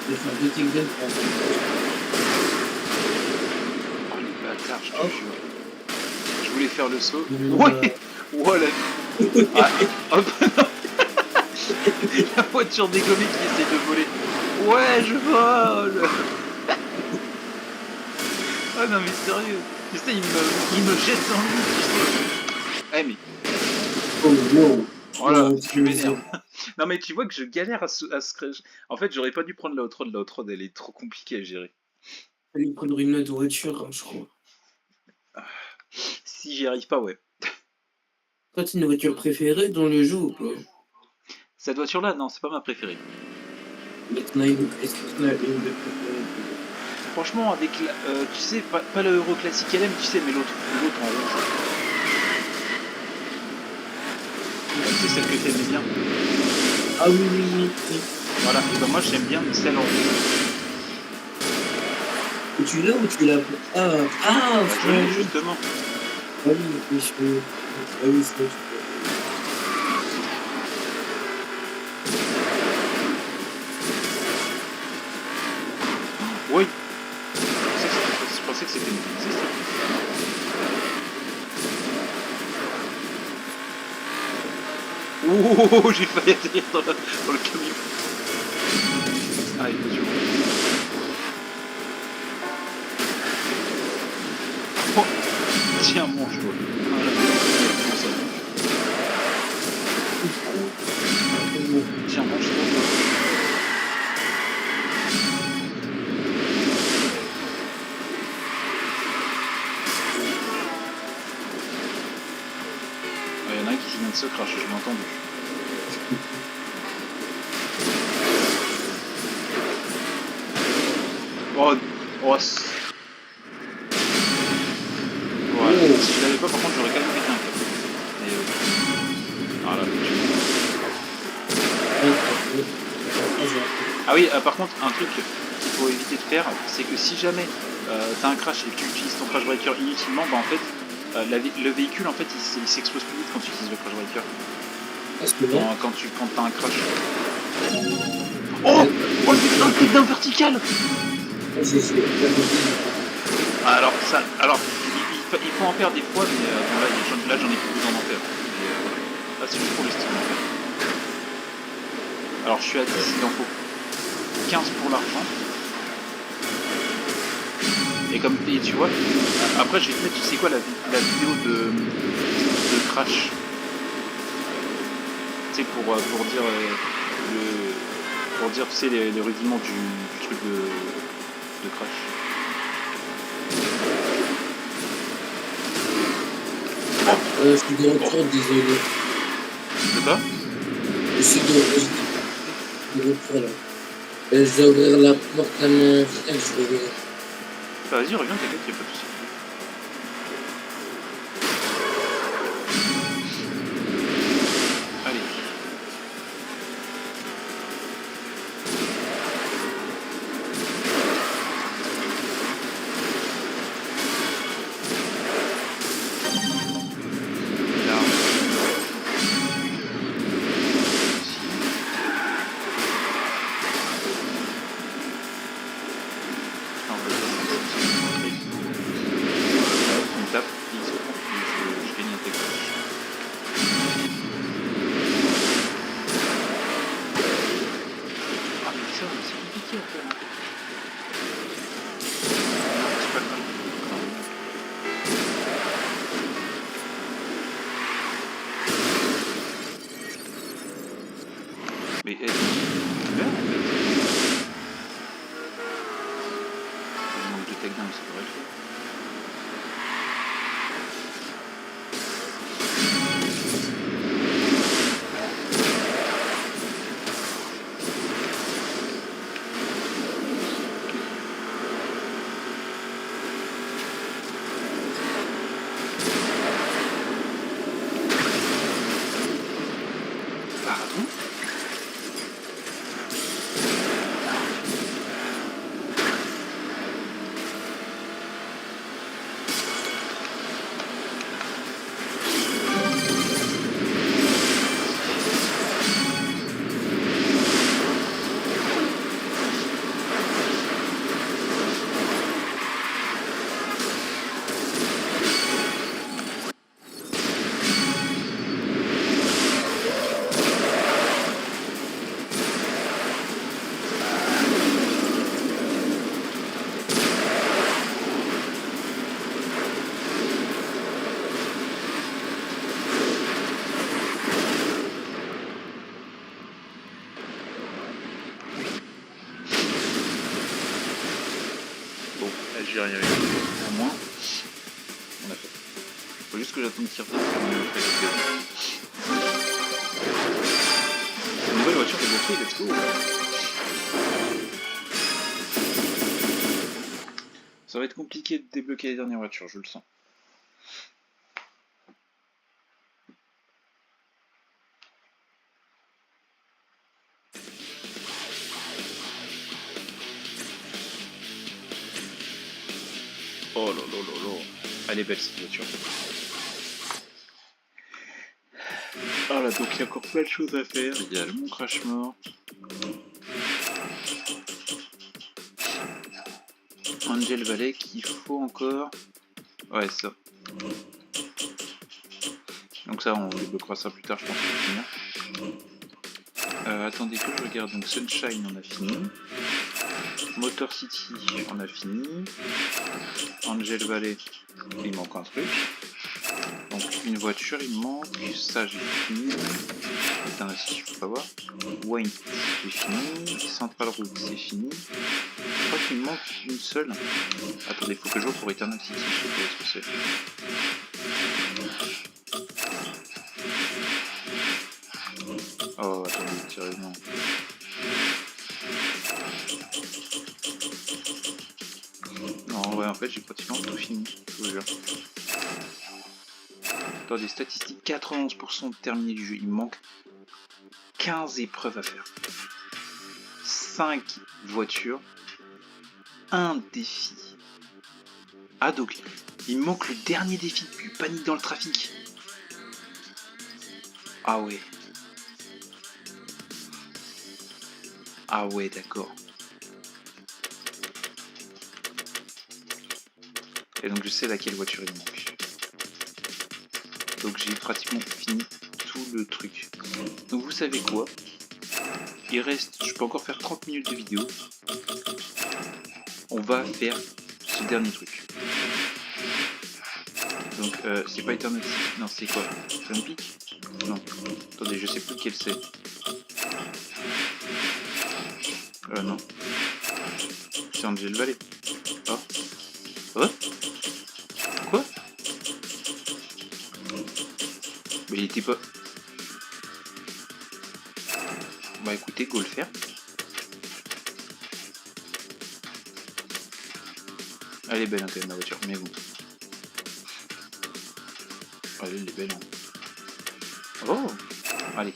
Je vais faire 2 takedowns pour en Oh les bâtards, je te jure. Je voulais faire le saut. Mmh. Ouais. Voilà. Ah, hop. La voiture dégommée qui essaie de voler. Ouais, je vole. Ah non mais sérieux. Tu sais, il me jette dans lui, tu sais. Eh mais. Oh, wow. Voilà, Oh, je m'énerve. Non mais tu vois que je galère à ce crash. En fait, j'aurais pas dû prendre la outroad. La outroad, elle est trop compliquée à gérer. Il faut prendre une autre voiture, hein, je crois. Si j'y arrive pas, ouais. Toi, t'as une voiture préférée dans le jeu ou pas? Cette voiture-là, non, c'est pas ma préférée. Mais t'en as une, est-ce que t'en as une de préférée? Franchement, avec la, tu sais, pas le Euro classique LM, tu sais, mais l'autre en rouge. C'est celle que t'aimais bien. Ah oui, oui, oui, oui. Voilà, et ben moi j'aime bien celle en rouge. Et tu l'as ou tu l'as pas? Ah, Bah, je l'ai justement. Ah oui, oui, je peux. Ah oui, c'est vrai, je peux. Oui. Je pensais que c'était une pizza, ça. Ouh, j'ai failli atterrir dans le camion. Ah, attention. Oh, tiens, mange-toi. Voilà. Comment ça mange. Tiens, mange-toi. Il y en a un qui vient de se cracher, je l'ai entendu. Oh, oh. Ouais, si je l'avais pas, par contre, j'aurais quand même pété un câble. Et voilà, Ah oui, par contre, un truc qu'il faut éviter de faire, c'est que si jamais t'as un crash et que tu utilises ton crash breaker inutilement, bah en fait, le véhicule, en fait, il s'explose plus vite quand tu utilises le crash breaker. Quand t'as un crash. Oh, oh putain, le takedown vertical. Alors, il faut en faire des fois, mais là j'en ai plus besoin d'en faire. Là c'est juste pour le style en fait. Alors je suis à 10, il en faut 15 pour l'argent. Et tu vois, après je vais te mettre, tu sais quoi, la vidéo de crash. Tu sais, pour dire tu sais les rudiments du truc de crash. Je suis de retour, désolé. De quoi? Je suis de retour là. Je vais ouvrir la porte à mon frère, je vais ouvrir. Bah, vas-y, reviens, t'inquiète, y'a pas de soucis. Allez. Là. Mais elle est bien en fait. Il manque de takedown, ça devrait le faire. Pardon? Bon, j'ai rien eu. Au moins, on a fait. Faut juste que j'attende qu'il revienne pour me faire la nouvelle voiture débloquée, let's go. Ça va être compliqué de débloquer les dernières voitures, je le sens. Oh là là là là. Elle est belle cette voiture. Ah là, donc il y a encore plein de choses à faire. Il y a le Mont Crashmore. Angel Valley qu'il faut encore. Ouais, ça. Donc ça, on débloquera ça plus tard, je pense, pour finir. Attendez que je regarde. Donc Sunshine, on a fini. Motor City, on a fini. Angel Valley, il manque un truc. Donc une voiture, il manque. Ça, j'ai fini. Eternity, je peux pas voir. Wayne, j'ai fini. Central Route, c'est fini. Je crois qu'il me manque une seule. Attendez, faut que je vois pour Eternal City, je sais pas ce que c'est. Oh, attendez, sérieusement. Non, ouais, en fait, j'ai pratiquement tout fini, je vous jure. Attendez, statistiques, 91% de terminé du jeu. Il me manque 15 épreuves à faire. 5 voitures. 1 défi. Ah, donc, il me manque le dernier défi depuis Panique dans le trafic. Ah ouais. Ah ouais, d'accord. Et donc je sais laquelle voiture il manque. Donc j'ai pratiquement fini tout le truc. Donc vous savez quoi? Il reste, je peux encore faire 30 minutes de vidéo. On va faire ce dernier truc. Donc c'est pas Eternal City, non c'est quoi? Sun Peak? Non. Attendez, je sais plus lequel c'est. Non. C'est Angel Valley. Oh. Oh. Quoi? Mais il était pas... Bah écoutez, go le faire. Elle est belle hein, quand même la voiture, mais bon. Elle est belle. Hein. Oh. Allez.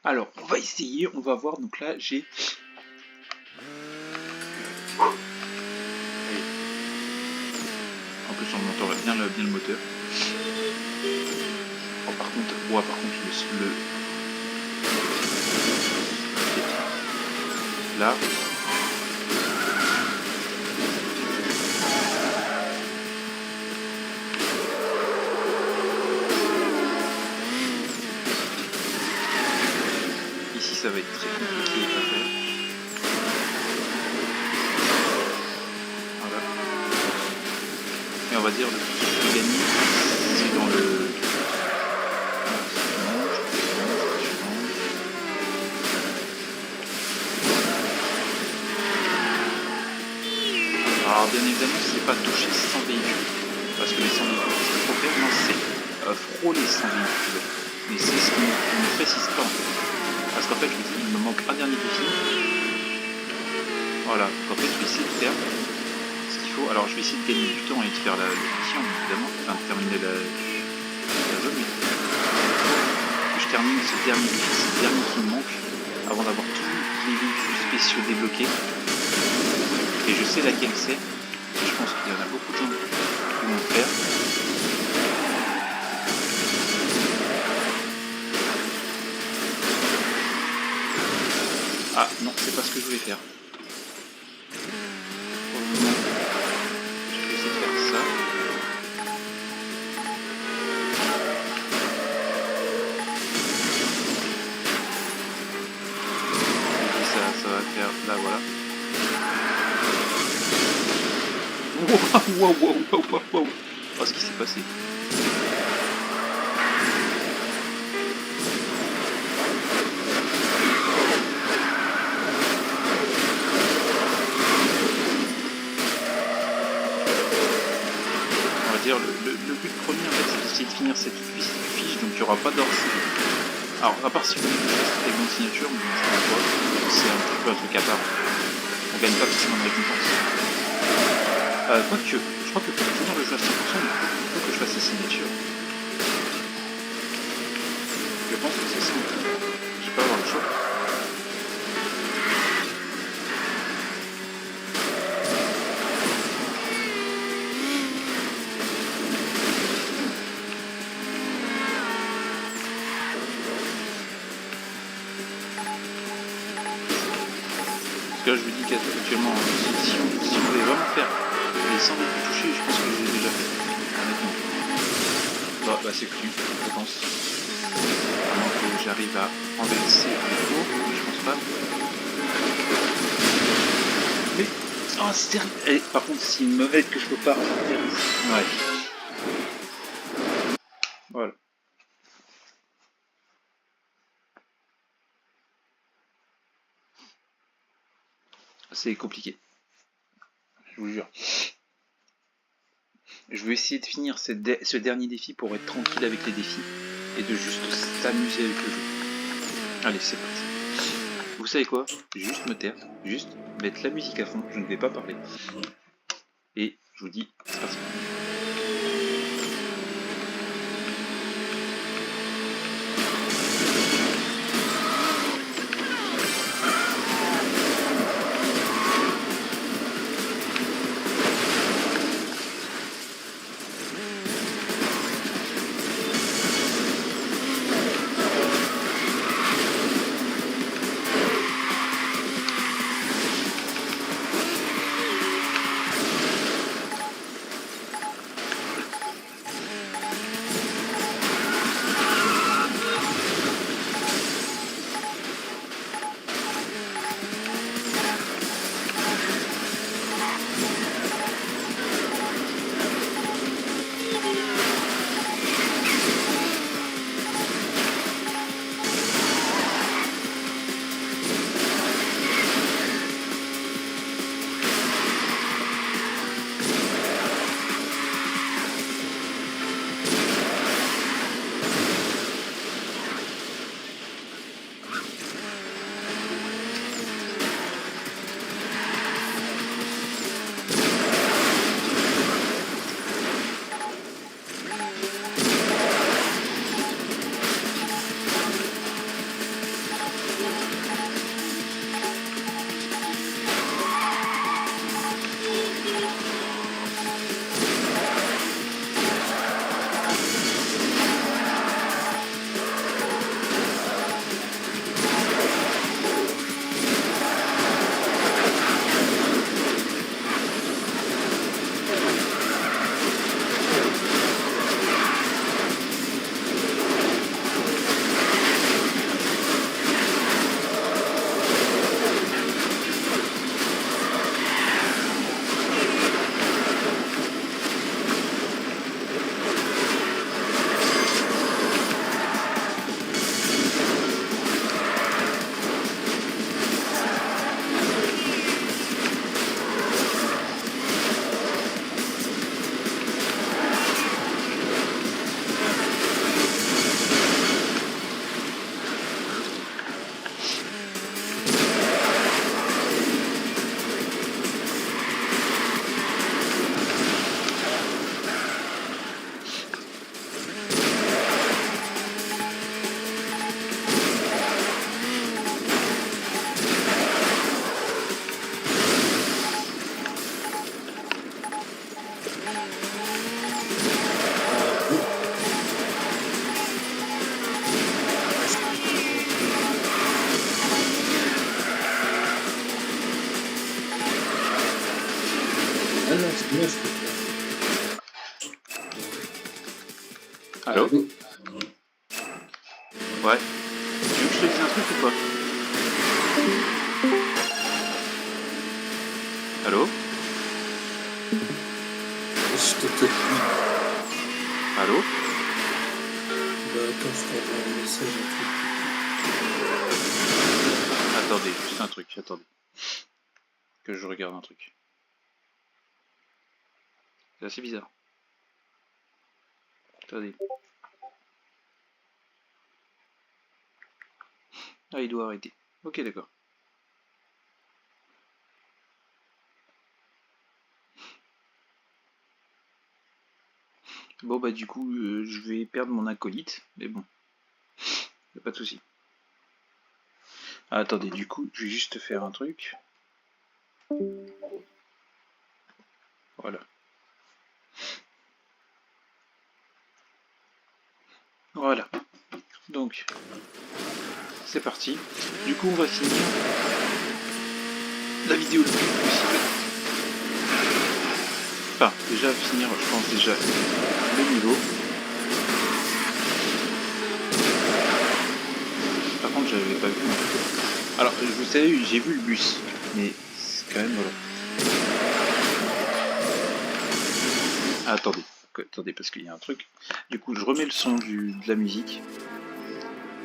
Alors, on va essayer, on va voir. Donc là, j'ai... En plus, on entend bien le moteur. Oh, par contre, ouais, le... Là... Ici, ça va être très compliqué à faire. va dire, le plus que je peux gagner, c'est dans le... Alors bien évidemment, c'est pas toucher 100 véhicules, parce que les 100 véhicules, ce qu'il faut faire, non, c'est frôler 100 véhicules. Mais c'est ce qu'on ne précise pas en fait. Parce qu'en fait, je vous dis, il me manque un dernier défi. Voilà, donc en fait, je vais essayer de faire ce qu'il faut. Alors, je vais essayer de gagner du temps et de faire la mission, évidemment, enfin de terminer la zone, mais que je termine ce dernier défi, c'est le dernier qui me manque, avant d'avoir tous les véhicules spéciaux débloqués. Et je sais laquelle c'est. Je pense qu'il y en a beaucoup de gens qui vont le faire. Ah non, c'est pas ce que je voulais faire. Pour le moment, je vais essayer de faire ça. Et ça va faire là, voilà. Wow. Oh, ce qui s'est passé. On va dire, le but premier, en fait, c'est d'essayer de finir cette fiche, donc il n'y aura pas d'or. Alors, à part si vous voulez des bonnes signatures, mais c'est un petit peu un truc à part. On gagne pas forcément de récompense. Quoique, je crois que pour finir le jeu à 100%, il faut que je fasse la signature. Je pense que c'est ça. Je vais pas avoir le choix. Parce que là, je vous dis qu'actuellement, si vous voulez vraiment faire les 100 véhicules touchés, je pense que je l'ai déjà fait, honnêtement. Bah c'est cru, je pense. À moins que j'arrive à renverser les cours, mais je pense pas. Mais... oh, c'est terrible. Et par contre, c'est une mauvaise que je peux pas refaire ici. Ouais. Voilà. C'est compliqué. Je vous jure. Je vais essayer de finir ce dernier défi pour être tranquille avec les défis et de juste s'amuser avec le jeu. Allez, c'est parti. Vous savez quoi? Juste me taire, juste mettre la musique à fond, je ne vais pas parler. Et je vous dis, c'est parti. Ah non, c'est bien, je peux faire. Allô? Ouais. Tu veux que je te dise un truc ou pas? Allô? Je te tape. Allô? Bah, quand je t'envoie un message, Attendez, juste un truc, attendez. Que je regarde un truc. C'est assez bizarre. Attendez. Ah, il doit arrêter. Ok, d'accord. Bon, bah, du coup, je vais perdre mon acolyte, mais bon. Y'a pas de souci. Ah, attendez, du coup, je vais juste faire un truc. Voilà. Voilà. Donc, c'est parti. Du coup, on va finir la vidéo le plus possible. Enfin, déjà finir, je pense déjà le niveau. Par contre, j'avais pas vu. Alors, vous savez, j'ai vu le bus, mais c'est quand même voilà. Ah, attendez, parce qu'il y a un truc. Du coup, je remets le son de la musique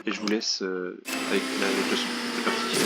et je vous laisse avec le son. C'est parti.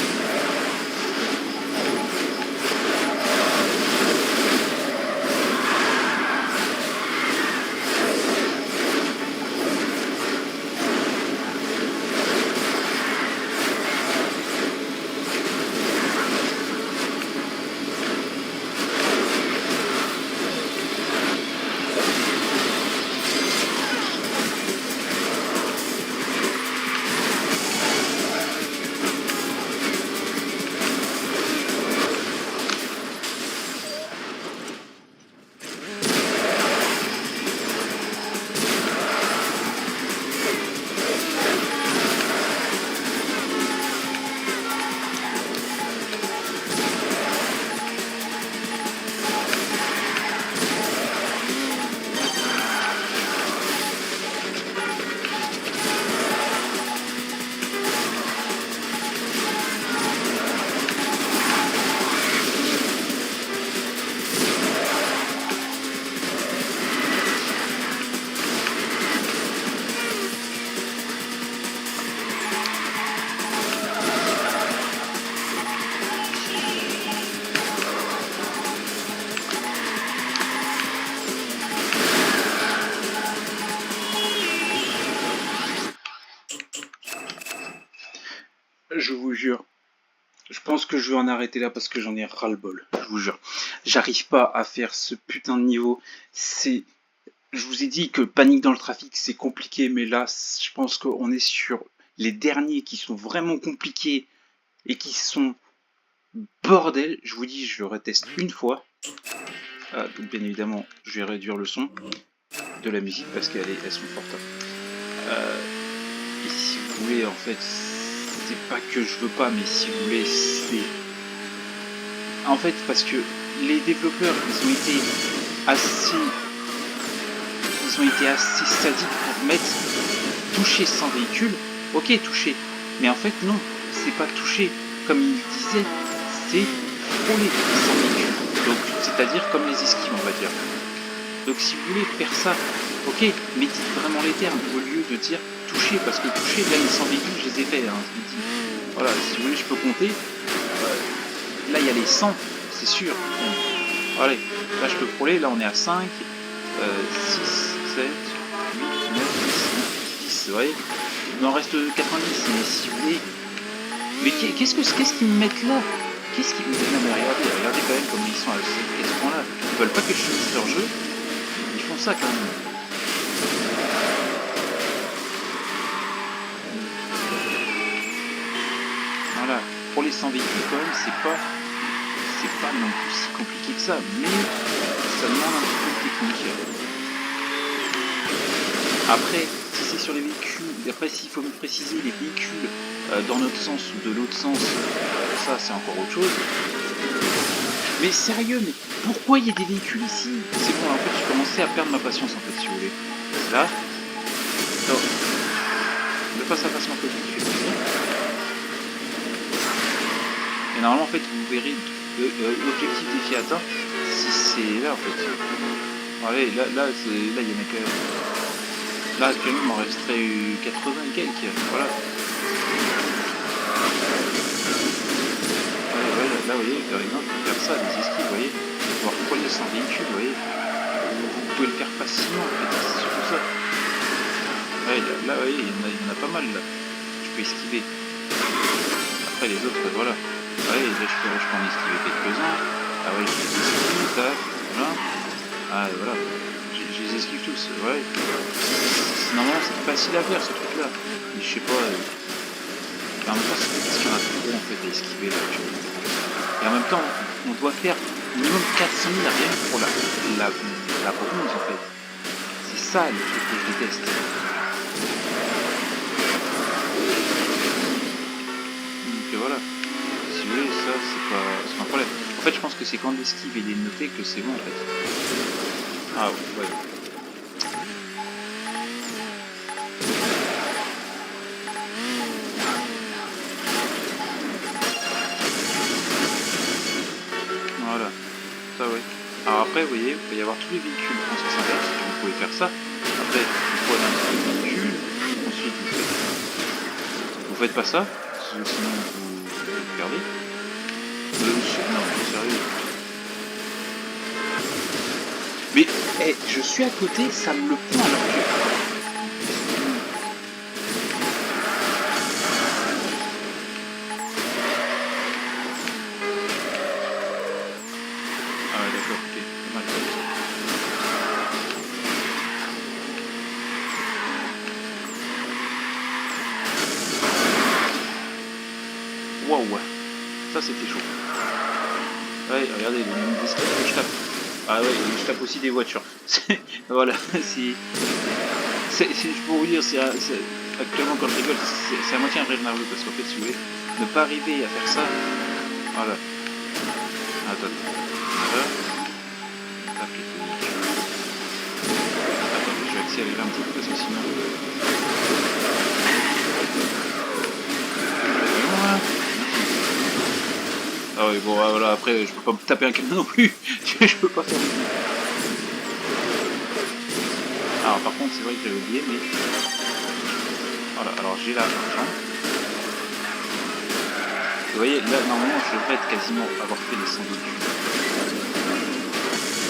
Je vous jure, je pense que je vais en arrêter là parce que j'en ai ras-le-bol. Je vous jure. J'arrive pas à faire ce putain de niveau. C'est. Je vous ai dit que panique dans le trafic c'est compliqué, mais là, je pense qu'on est sur les derniers qui sont vraiment compliqués et qui sont bordel. Je vous dis, je le reteste une fois. Donc bien évidemment, je vais réduire le son de la musique parce qu'elles sont fortes. Et si vous voulez, en fait, c'est pas que je veux pas, mais si vous voulez, c'est... En fait, parce que les développeurs, ils ont été assez sadiques pour mettre toucher sans véhicule. Ok, toucher. Mais en fait, non, c'est pas toucher. Comme il disait, c'est frôler sans véhicule. Donc, c'est-à-dire comme les esquives, on va dire. Donc, si vous voulez faire ça, ok, mais dites vraiment les termes au lieu de dire toucher, parce que toucher, là, les sans véhicules, je les ai fait. Hein, je vous dis. Voilà, si vous voulez, je peux compter. Là, il y a les 100, c'est sûr. Bon. Allez, là, je peux frôler. Là, on est à 5, 6, 7, 8, 9, 10, vous voyez. Il m'en reste 90, mais si vous voulez... Mais qu'est-ce qu'ils me mettent là? Qu'est-ce qu'ils me mettent là? Mais regardez quand même comme ils sont à ce point-là. Ils veulent pas que je finisse leur jeu. Ils font ça quand même. Voilà. Pour les 100 véhicules quand même, c'est pas non plus si compliqué que ça. Mais ça demande un petit peu de technique. Après, si c'est sur les véhicules, après s'il faut me préciser les véhicules dans notre sens ou de l'autre sens, ça c'est encore autre chose. Mais sérieux, mais pourquoi il y a des véhicules ici? C'est bon, en fait, j'ai commencé à perdre ma patience, en fait, si vous voulez. Là, non. Le face à face en fait, il fait plaisir. Et normalement, en fait, vous verrez l'objectif défi atteint si c'est là, en fait. Allez, là, il y en a quand même. Là, actuellement, il m'en resterait 80 et quelques. Voilà. Là, vous voyez, par exemple, on peut faire ça, des esquives, vous voyez. Pouvoir coller sans véhicule, vous voyez. Vous pouvez le faire facilement, en fait, c'est surtout ça. Ouais, là, vous voyez, il y en a pas mal, là. Je peux esquiver. Après, les autres, voilà. Ouais, là, je peux en esquiver quelques-uns. Ah ouais, je les esquive, tac, voilà. Ah, et voilà. Je les esquive tous, ouais. Normalement, c'est facile à faire, ce truc-là. Mais je sais pas... Et en même temps, c'est parce qu'il y en a trop, en fait, à esquiver, là, tu vois. Et en même temps, on doit faire minimum 400 000 rien que pour la bronze, en fait. C'est ça, le truc que je déteste. Donc voilà. Si vous voulez, ça, c'est pas un problème. En fait, je pense que c'est quand l'esquive il est noté que c'est bon, en fait. Ah ouais. Voilà. Ça, ouais. Alors après, vous voyez, il peut y avoir tous les véhicules en sens inverse. Vous pouvez faire ça. Après, vous prenez un petit véhicule. Ensuite, vous faites pas ça. Sinon, vous perdez. Non, sérieux. Mais, hey, je suis à côté, ça me le prend alors que... Ah ouais, d'accord, ok. Pas mal. Waouh, ça c'était chaud. Ouais, regardez, le nombre d'escaliers que je tape. Ah ouais, je tape aussi des voitures. Voilà, si... Je peux vous dire, actuellement quand je rigole, c'est à moitié un vrai nerveux parce qu'en fait, si vous voulez, ne pas arriver à faire ça, voilà. Attends, voilà. Tape les véhicules. Attendez, je vais accélérer un petit peu parce que sinon... Voilà. Ah oui, bon, voilà, après, je peux pas me taper un camion non plus. Je peux pas faire mieux. Alors, par contre, c'est vrai que j'avais oublié, mais... Voilà, alors j'ai l'argent. Vous voyez, là, normalement, je devrais être quasiment avoir fait les 100 véhicules.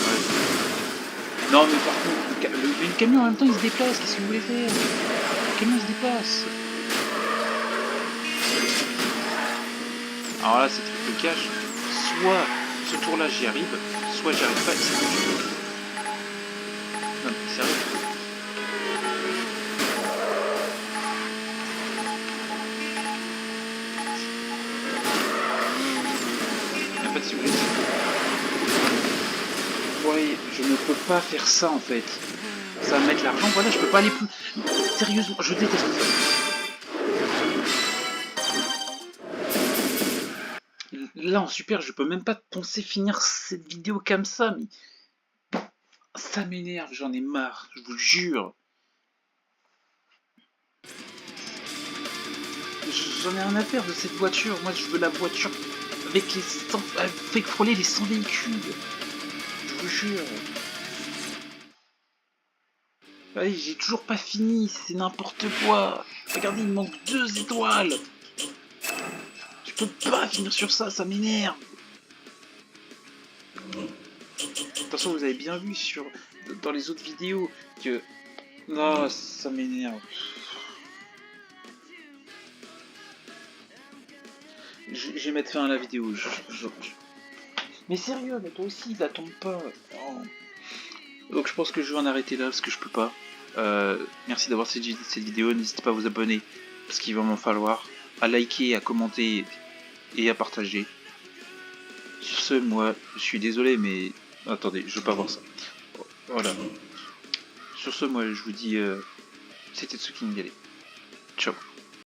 Ouais. Non, mais par contre, le camion, en même temps, il se déplace. Qu'est-ce que vous voulez faire? Le camion se déplace. Alors là, c'est truc de cash. Soit ce tour-là, j'y arrive, soit j'y arrive pas et c'est bon. Non, mais sérieux. En fait, si vous voulez, ouais, je ne peux pas faire ça en fait. Ça va me mettre l'argent, voilà, je peux pas aller plus. Sérieusement, je déteste ça. Là en super, je peux même pas penser finir cette vidéo comme ça, mais ça m'énerve, j'en ai marre, je vous jure. J'en ai rien à faire de cette voiture, moi je veux la voiture avec les 100... fait frôler les 100 véhicules. Je vous jure. Allez, j'ai toujours pas fini, c'est n'importe quoi. Regardez, il me manque 2 étoiles. Je peux pas finir sur ça, ça m'énerve. De toute façon, vous avez bien vu dans les autres vidéos que... Non, ça m'énerve. Je vais mettre fin à la vidéo. Mais sérieux, mais toi aussi, la tombe pas. Oh. Donc je pense que je vais en arrêter là parce que je peux pas. Merci d'avoir cette vidéo. N'hésitez pas à vous abonner parce qu'il va m'en falloir. À liker, à commenter et à partager. Sur ce, moi, je suis désolé, mais... Attendez, je veux pas voir ça. Voilà. Sur ce, moi, je vous dis... C'était Tsuki Ngale. Ciao.